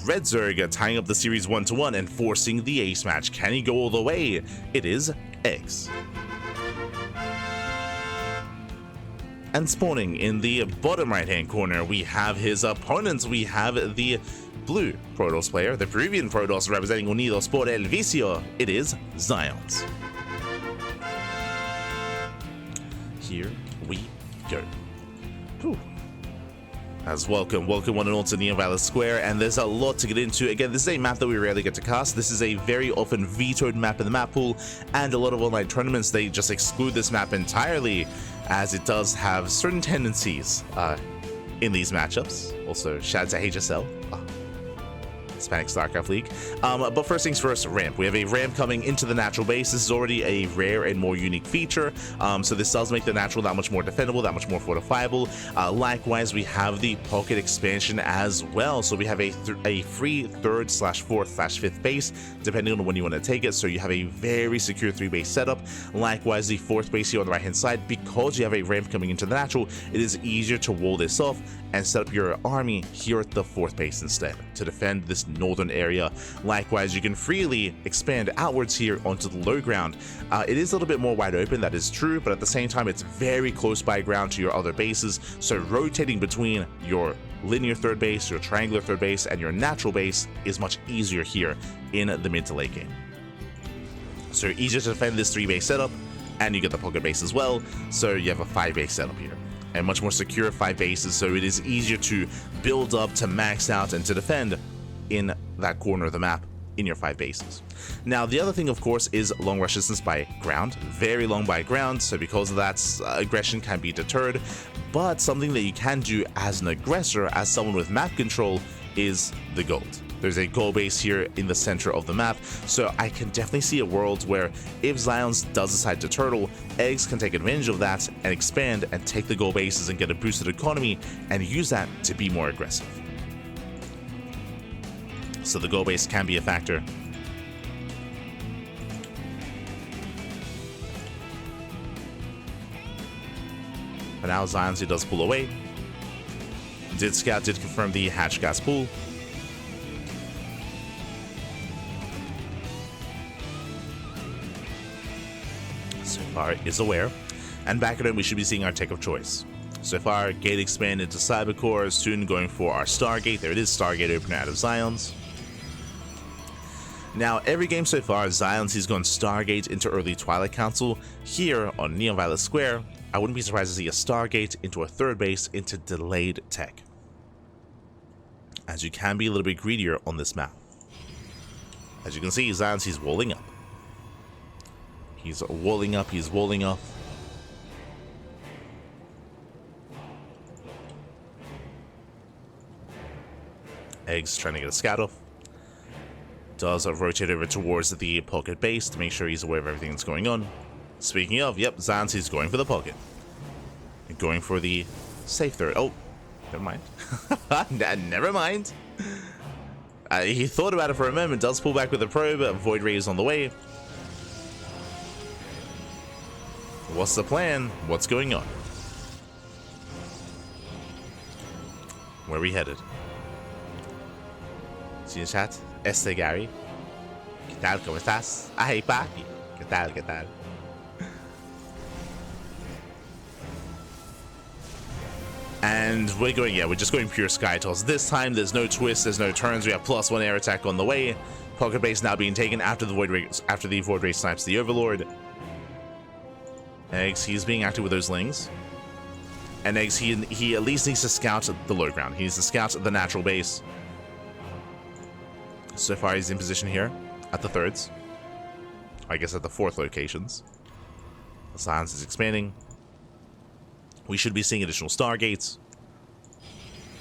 red Zerg, tying up the series 1-1 and forcing the ace match. Can he go all the way? It is eGGz. And spawning in the bottom right-hand corner, we have his opponents. We have the blue Protoss player, the Peruvian Protoss representing Unidos por el Vicio. It is XionS. Here we go. Whew. As welcome one and all to Neon Violet Square, and there's a lot to get into. Again, this is a map that we rarely get to cast. This is a very often vetoed map in the map pool, and a lot of online tournaments, they just exclude this map entirely, as it does have certain tendencies in these matchups. Also, shout out to HSL. Hispanic StarCraft League. But first things first, ramp. We have a ramp coming into the natural base. This is already a rare and more unique feature, so this does make the natural that much more defendable, that much more fortifiable. Likewise, we have the pocket expansion as well, so we have a free 3rd/4th/5th base, depending on when you want to take it, so you have a very secure 3-base setup. Likewise, the 4th base here on the right hand side, because you have a ramp coming into the natural, it is easier to wall this off and set up your army here at the 4th base instead to defend this northern area. Likewise, you can freely expand outwards here onto the low ground. It is a little bit more wide open, that is true, but at the same time, it's very close by ground to your other bases, so rotating between your linear 3rd base, your triangular 3rd base, and your natural base is much easier here in the mid to late game. So easier to defend this 3-base setup, and you get the pocket base as well, so you have a 5-base setup here. And much more secure 5 bases, so it is easier to build up, to max out, and to defend in that corner of the map in your 5 bases. Now, the other thing, of course, is long rush distance by ground. Very long by ground, so because of that, aggression can be deterred. But something that you can do as an aggressor, as someone with map control, is the gold. There's a gold base here in the center of the map, so I can definitely see a world where if XionS does decide to turtle, eGGz can take advantage of that and expand and take the gold bases and get a boosted economy and use that to be more aggressive. So the gold base can be a factor. But now XionS, he does pull away. Did scout, did confirm the hatch gas pool. So far is aware. And back at home, we should be seeing our tech of choice. So far, gate expanded to Cybercore, soon going for our Stargate. There it is, Stargate opener out of XionS. Now, every game so far, XionS has gone Stargate into early Twilight Council. Here on Neon Violet Square, I wouldn't be surprised to see a Stargate into a 3rd base into delayed tech, as you can be a little bit greedier on this map. As you can see, XionS, he's walling up. He's walling up, he's walling up. eGGz trying to get a scout off. Does rotate over towards the pocket base to make sure he's aware of everything that's going on. Speaking of, yep, XionS is going for the pocket. Going for the safe 3rd. Oh, never mind. Never mind. He thought about it for a moment, does pull back with the probe, Void Ray is on the way. What's the plan? What's going on? Where are we headed? See in chat? Gary. tal? ¿Cómo estás? Ay, papi. ¿Qué tal? ¿Qué tal? And we're going, yeah, we're just going pure Sky Toss. This time, there's no twists, there's no turns. We have +1 air attack on the way. Pocket base now being taken after the Void Ray snipes the Overlord. Eggs, he's being active with those Lings. And Eggs, he at least needs to scout the low ground. He needs to scout the natural base. So far, he's in position here at the thirds. I guess at the fourth locations. The silence is expanding. We should be seeing additional Stargates.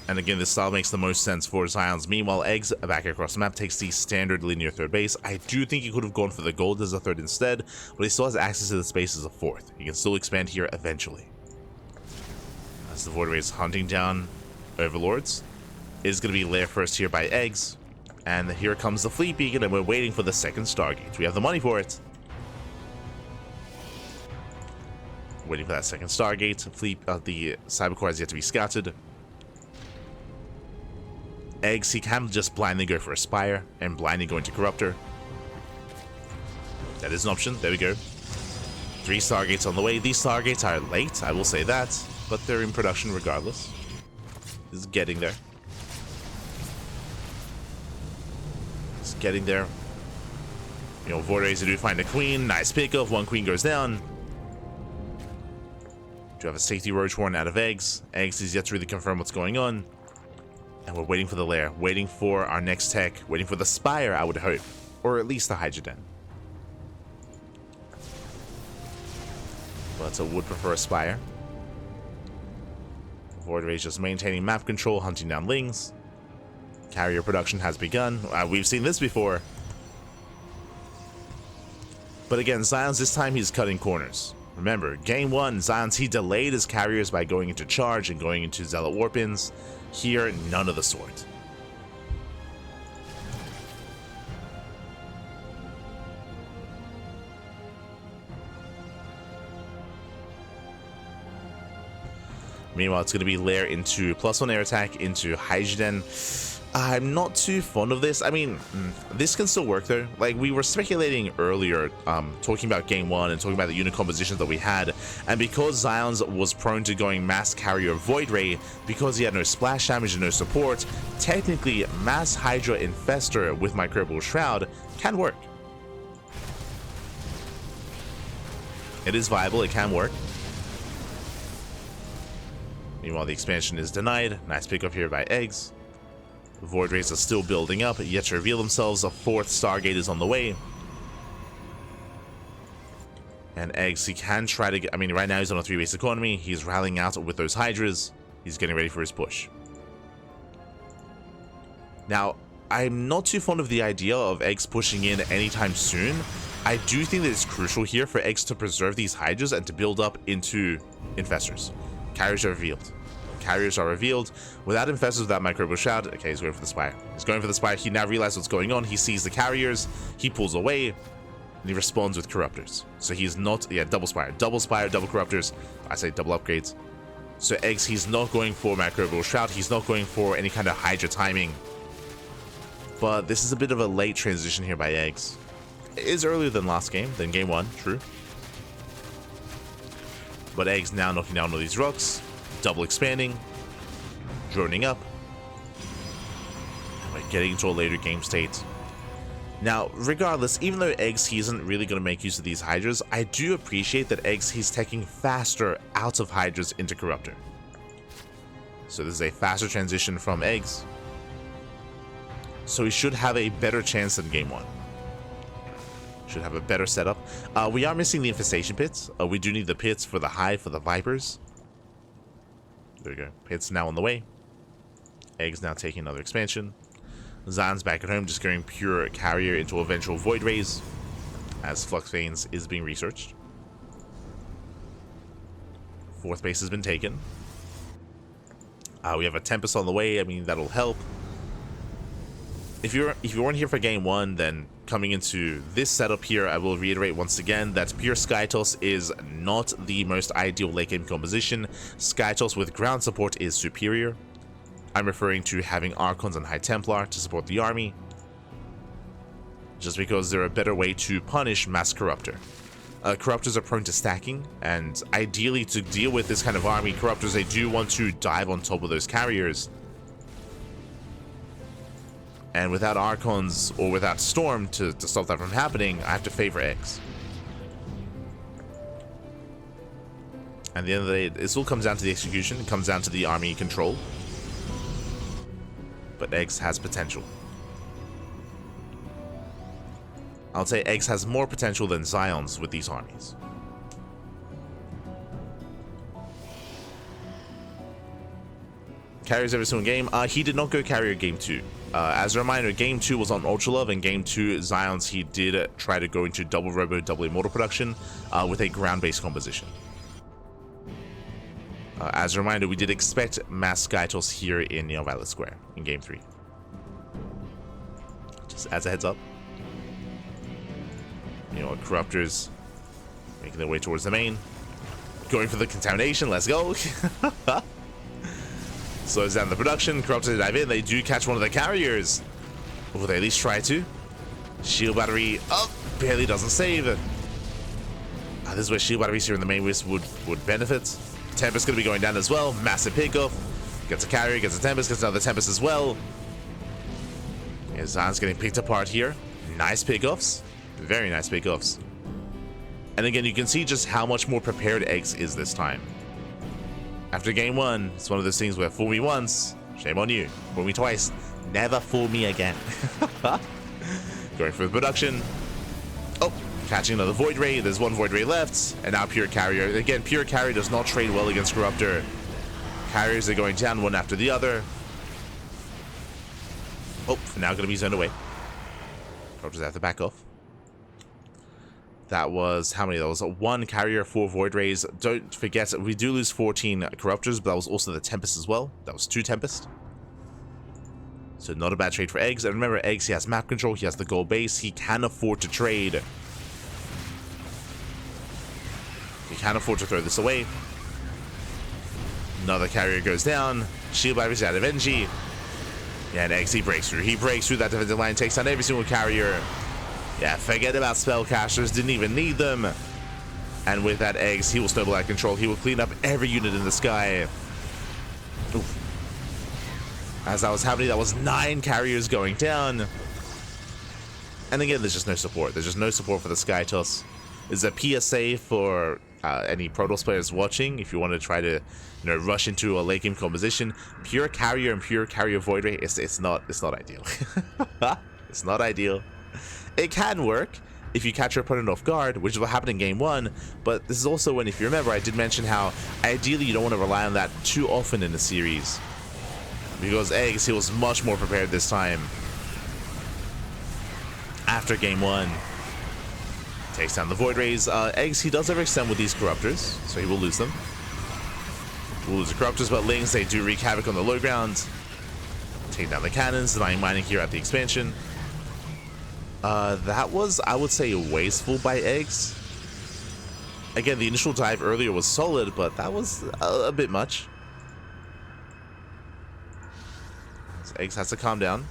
And again, this style makes the most sense for Zion's. Meanwhile, Eggs back across the map takes the standard linear third base. I do think he could have gone for the gold as a third instead, but he still has access to the space as a fourth. He can still expand here eventually. As the Void Ray is hunting down Overlords. It is going to be lair first here by Eggs. And here comes the Fleet Beacon, and we're waiting for the second Stargate. We have the money for it. Waiting for that second Stargate. The Cybercore has yet to be scouted. Eggs, he can just blindly go for a Spire and blindly go into Corruptor. That is an option. There we go. 3 Stargates on the way. These Stargates are late, I will say that, but they're in production regardless. It's getting there. It's getting there. You know, Void Rays do find a Queen. Nice pickup. 1 Queen goes down. Do have a safety Roach Horn out of Eggs. Eggs is yet to really confirm what's going on. And we're waiting for the lair. Waiting for our next tech. Waiting for the Spire, I would hope. Or at least the Hydra Den. But I would prefer a Spire. Void Rage just maintaining map control, hunting down Lings. Carrier production has begun. We've seen this before. But again, Zion's this time he's cutting corners. Remember, game 1, Zion's, he delayed his carriers by going into charge and going into Zealot Warpins. Here, none of the sort. Meanwhile, it's going to be lair into +1 air attack into Hydra Den. I'm not too fond of this. I mean, this can still work though. Like, we were speculating earlier, talking about game 1 and talking about the unit compositions that we had, and because Zion's was prone to going mass carrier Void Ray, because he had no splash damage and no support, technically mass Hydra Infestor with Microbial Shroud can work. It is viable, it can work. Meanwhile, the expansion is denied. Nice pickup here by Eggs. The Void Rays are still building up, yet to reveal themselves. A 4th Stargate is on the way. And Eggs, he can try to get... I mean, right now he's on a 3-base economy. He's rallying out with those Hydras. He's getting ready for his push. Now, I'm not too fond of the idea of Eggs pushing in anytime soon. I do think that it's crucial here for Eggs to preserve these Hydras and to build up into Infestors. Carriers are revealed. Carriers are revealed. Without Infestors, without Microbial Shroud. Okay, he's going for the Spire. He's going for the Spire. He now realizes what's going on. He sees the Carriers. He pulls away. And he responds with Corruptors. So he's not... Yeah, double Spire. Double Spire, double Corruptors. I say double upgrades. So Eggs, he's not going for Microbial Shroud. He's not going for any kind of Hydra timing. But this is a bit of a late transition here by Eggs. It is earlier than last game, than game 1, true. But Eggs now knocking down all these rocks. Double expanding. Droning up. And we're getting into a later game state. Now, regardless, even though Eggs, he isn't really going to make use of these Hydras, I do appreciate that Eggs, he's taking faster out of Hydras into Corruptor. So this is a faster transition from Eggs. So he should have a better chance than game 1. Should have a better setup. We are missing the Infestation Pits. We do need the pits for the Hive, for the Vipers. There we go. Pits now on the way. Eggs now taking another expansion. Zion's back at home, just going pure carrier into eventual Void Rays, as Flux Veins is being researched. 4th base has been taken. We have a Tempest on the way. I mean, that'll help. If you weren't here for game 1, then coming into this setup here, I will reiterate once again that pure Skytoss is not the most ideal late game composition. Skytoss with ground support is superior. I'm referring to having Archons and High Templar to support the army. just because they're a better way to punish mass Corruptor. Corruptors are prone to stacking, and ideally to deal with this kind of army, Corruptors, they do want to dive on top of those carriers. And without Archons or without Storm to stop that from happening, I have to favor Eggs. At the end of the day, this all comes down to the execution, it comes down to the army control. But Eggs has potential. I'll say Eggs has more potential than Xion's with these armies. Carries every single game. He did not go carrier game 2. As a reminder, game 2 was on Ultra Love, and game 2, Xion's, he did try to go into double Robo, double Immortal production with a ground-based composition. As a reminder, we did expect mass Skytoss here in Violet Square in game 3. Just as a heads up. Corruptors making their way towards the main. Going for the contamination, let's go. Slows down the production, Corruptors dive in, they do catch one of the carriers. Or they at least try to. Shield battery up, barely doesn't save. This is where shield batteries here in the main wisp would benefit. Tempest gonna be going down as well, massive pickoff. Gets a carrier, gets a Tempest, gets another Tempest as well. Xion's getting picked apart here. Nice pickoffs. Very nice pickoffs. And again, you can see just how much more prepared Eggs is this time. After game 1, it's one of those things where fool me once, shame on you. Fool me twice, never fool me again. Going for the production. Oh, catching another Void Ray. There's one Void Ray left. And now Pure Carrier. Again, Pure Carrier does not trade well against Corruptor. Carriers are going down one after the other. Oh, now going to be zoned away. Corruptors have to back off. That was, how many? That was 1 carrier, 4 Void Rays. Don't forget, we do lose 14 Corruptors, but that was also the Tempest as well. That was 2 Tempest. So not a bad trade for Eggs. And remember, Eggs, he has map control, he has the gold base, he can afford to trade. He can afford to throw this away. Another carrier goes down. Shield batteries out of energy. Yeah, and Eggs, he breaks through. He breaks through that defensive line, takes down every single carrier. Yeah, forget about spellcasters, didn't even need them. And with that Eggs, he will snowball out control. He will clean up every unit in the sky. Oof. As that was happening, that was 9 carriers going down. And again, there's just no support. There's just no support for the Skytoss. It's a PSA for any Protoss players watching. If you want to try to rush into a late game composition, Pure Carrier and Pure Carrier Void Ray, it's not ideal. It's not ideal. It can work if you catch your opponent off guard, which is what happened in game 1, but this is also when, if you remember, I did mention how ideally you don't want to rely on that too often in the series. Because Eggs, he was much more prepared this time. After game 1. Takes down the Void Rays. Eggs, he does overextend with these Corruptors, so he will lose them. We'll lose the Corruptors, but Lings, they do wreak havoc on the low ground. Take down the cannons, denying mining here at the expansion. That was, I would say, wasteful by Eggs. Again, the initial dive earlier was solid, but that was a bit much. So Eggs has to calm down.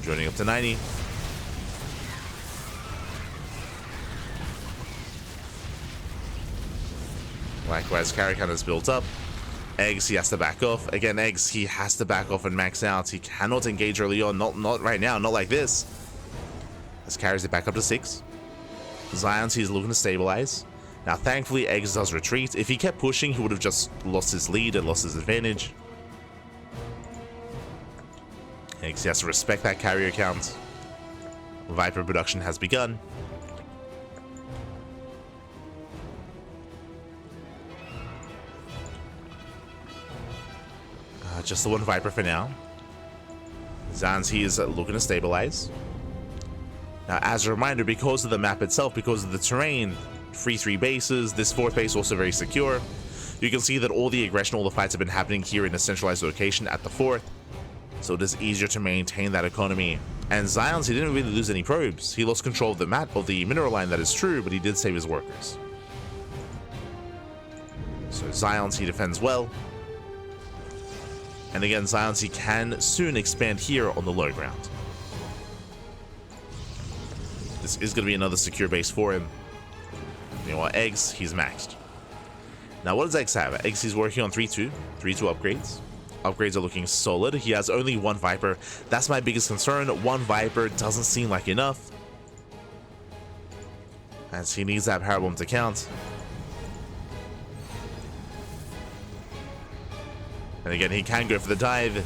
Joining up to 90. Likewise, carry count is built up. Eggs, he has to back off. Again, Eggs, he has to back off and max out. He cannot engage early on. Not right now. Not like this. This carries it back up to 6. Xion's, he's looking to stabilize. Now, thankfully, Eggs does retreat. If he kept pushing, he would have just lost his lead and lost his advantage. Eggs, he has to respect that carrier count. Viper production has begun. Just the 1 Viper for now. Xion's, he is looking to stabilize. Now, as a reminder, because of the map itself, because of the terrain, free 3 bases, this 4th base also very secure. You can see that all the aggression, all the fights have been happening here in a centralized location at the 4th. So it is easier to maintain that economy. And Xion's, he didn't really lose any probes. He lost control of the map, of the mineral line, that is true, but he did save his workers. So Xion's, he defends well. And again, Xion's, he can soon expand here on the low ground. This is going to be another secure base for him. You know what, eggs, he's maxed. Now, what does Eggs have? Eggs, he's working on 3-2 upgrades. Upgrades are looking solid. He has only one Viper. That's my biggest concern. One Viper doesn't seem like enough, as he needs that Power Bomb to count. And again, he can go for the dive.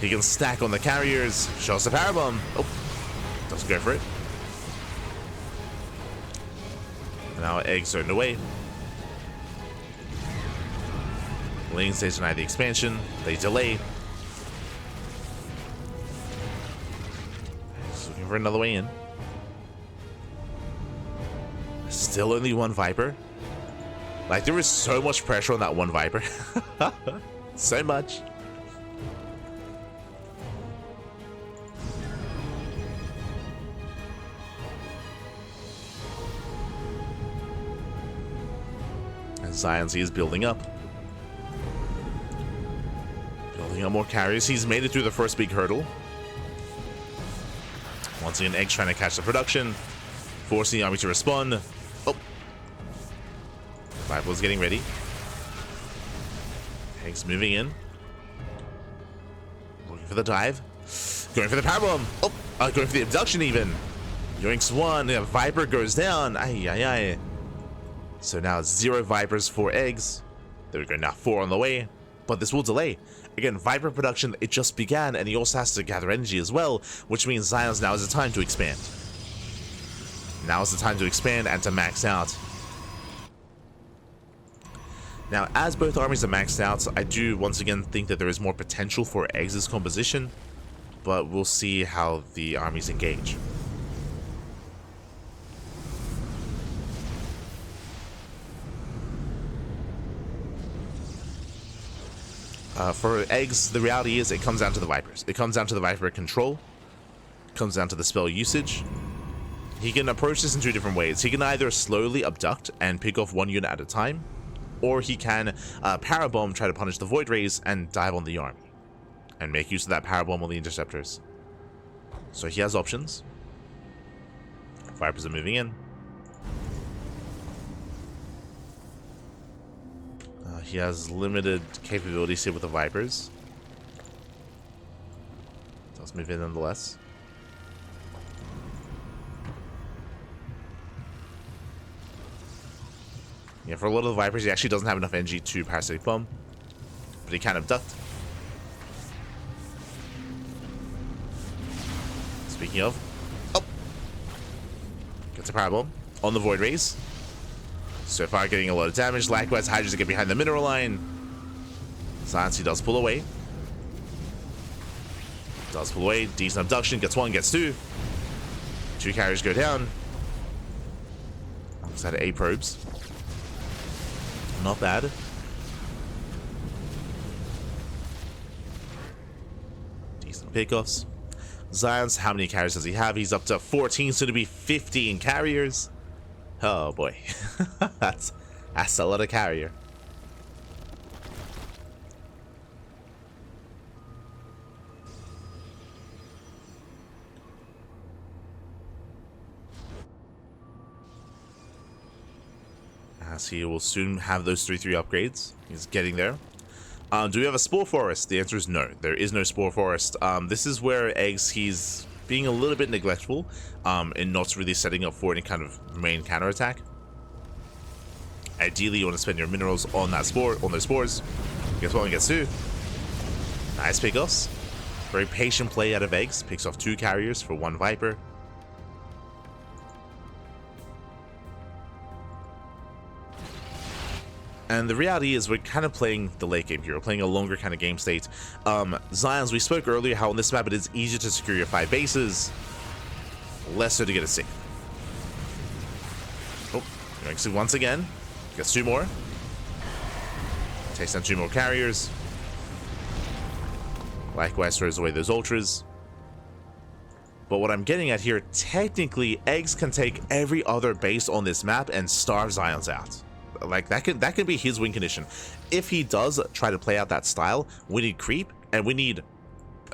He can stack on the carriers. Show us the Power Bomb. Oh, doesn't go for it. And now Eggs are in the way. Lanes, they deny the expansion. They delay. He's looking for another way in. Still only one Viper. Like, there is so much pressure on that one Viper. So much. And ZionS is building up. Building up more carriers. He's made it through the first big hurdle. Once again, Eggs trying to catch the production, forcing the army to respond. Oh. Viper's getting ready. Eggs moving in. Looking for the dive. Going for the power bomb. Oh, going for the abduction even. Yoinks one. Yeah, Viper goes down. Ay, ay, ay. So now it's 0 Vipers, 4 eggs. There we go. Now 4 on the way. But this will delay. Again, Viper production, it just began, and he also has to gather energy as well, which means ZionS now is the time to expand. Now is the time to expand and to max out. Now, as both armies are maxed out, I do once again think that there is more potential for Eggs' composition, but we'll see how the armies engage. For Eggs, the reality is it comes down to the Vipers. It comes down to the Viper control. It comes down to the spell usage. He can approach this in 2 different ways. He can either slowly abduct and pick off 1 unit at a time, or he can Power Bomb, try to punish the Void Rays, and dive on the army, and make use of that Power Bomb on the interceptors. So he has options. Vipers are moving in. He has limited capabilities here with the Vipers. Does move in nonetheless. Yeah, for a lot of the Vipers, he actually doesn't have enough energy to Parasitic Bomb, but he can abduct. Speaking of, oh, gets a Power Bomb on the Void Rays. So far, getting a lot of damage. Likewise, Hydras get behind the mineral line. ZionS does pull away. Does pull away. Decent abduction. Gets 1, gets 2. 2 carriers go down. Looks at 8 probes. Not bad. Decent pickoffs. ZionS, how many carriers does he have? He's up to 14, soon to be 15 carriers. Oh boy, that's a lot of carrier. As he will soon have those 3-3 upgrades. He's getting there. Do we have a Spore Forest? The answer is no. There is no Spore Forest. This is where Eggs, he's being a little bit neglectful and not really setting up for any kind of main counterattack. Ideally, you want to spend your minerals on that spore, on those spores. Gets 1, gets 2. Nice pickoffs. Very patient play out of Eggs. Picks off 2 carriers for 1 Viper. And the reality is we're kind of playing the late game here. We're playing a longer kind of game state. ZionS, we spoke earlier how on this map it is easier to secure your 5 bases, less so to get a 6. Oh, Yoinks once again. Gets 2 more. Takes down 2 more carriers. Likewise throws away those ultras. But what I'm getting at here, technically, Eggs can take every other base on this map and starve ZionS out. Like, that could be his win condition. If he does try to play out that style, we need creep, and we need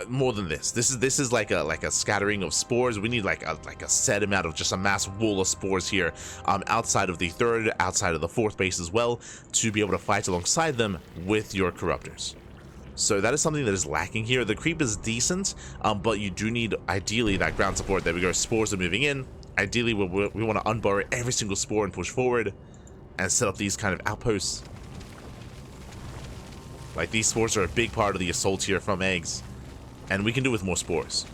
more than this. This is like a scattering of spores. We need like a set amount of just a mass wall of spores here, outside of the third, outside of the fourth base as well, to be able to fight alongside them with your corruptors. So that is something that is lacking here. The creep is decent, but you do need ideally that ground support. There we go. Spores are moving in. Ideally, we want to unburrow every single spore and push forward and set up these kind of outposts. Like, these spores are a big part of the assault here from eggs. And we can do with more spores.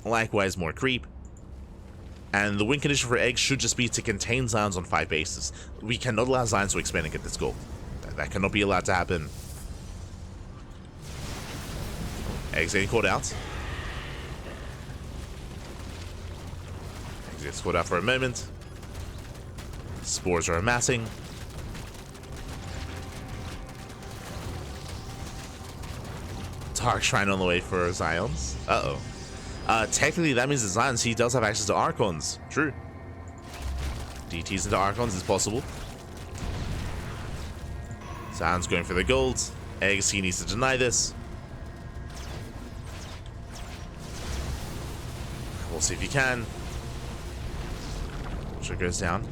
Likewise, more creep. And the win condition for eggs should just be to contain Zions on 5 bases. We cannot allow Zions to expand and get this gold. That cannot be allowed to happen. Eggs getting caught out. Eggs gets caught out for a moment. Spores are amassing. Dark Shrine on the way for Zions. Technically that means that Zions, he does have access to Archons. True. DTs into Archons is possible. Zions going for the gold. Eggs, he needs to deny this. We'll see if he can. Sure goes down.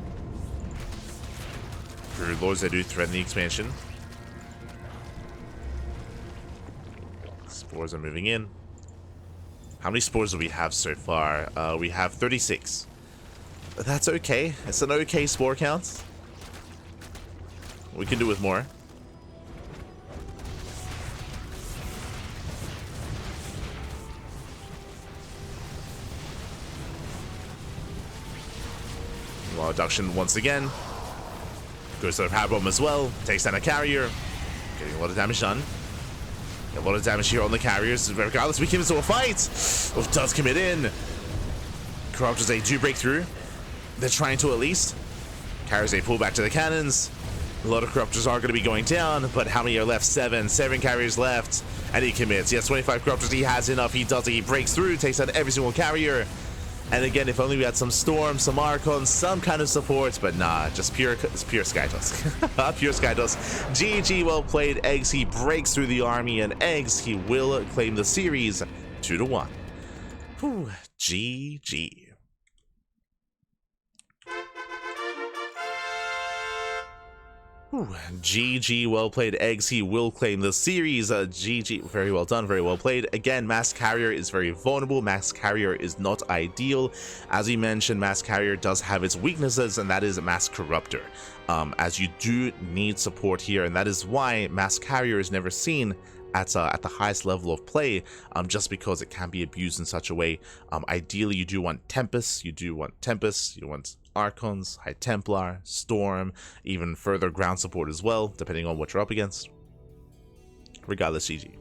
Brood Lords, they do threaten the expansion. Spores are moving in. How many spores do we have so far? We have 36. That's okay. It's an okay spore count. We can do with more. Well, Abduction once again. Goes to the power bomb as well. Takes down a carrier. Getting a lot of damage done. A lot of damage here on the carriers. Regardless, we keep into a fight. Oh, does commit in. Corruptors, they do break through. They're trying to at least. Carriers, they pull back to the cannons. A lot of Corruptors are going to be going down, but how many are left? 7 carriers left. And he commits. He has 25 Corruptors. He has enough. He does it. He breaks through. Takes out every single carrier. And again, if only we had some Storm, some Archons, some kind of support, but nah, just pure Skytusk. Pure Skytusk. GG, well played. Eggs, he breaks through the army, and Eggs, he will claim the series 2-1. Whew, GG. GG, well played. Eggs, he will claim the series. GG, very well done, very well played. Again, Mass Carrier is very vulnerable. Mass Carrier is not ideal. As we mentioned, Mass Carrier does have its weaknesses, and that is Mass Corruptor. As you do need support here, and that is why Mass Carrier is never seen at the highest level of play, just because it can be abused in such a way. Ideally, you do want Tempest, you want Archons, High Templar, Storm, even further ground support as well, depending on what you're up against. Regardless, GG.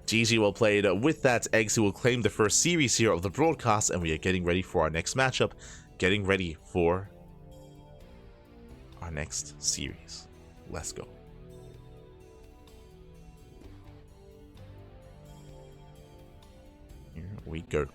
GG, well played. With that, Eggs will claim the first series here of the broadcast, and we are getting ready for our next matchup, getting ready for our next series. Let's go. Here we go.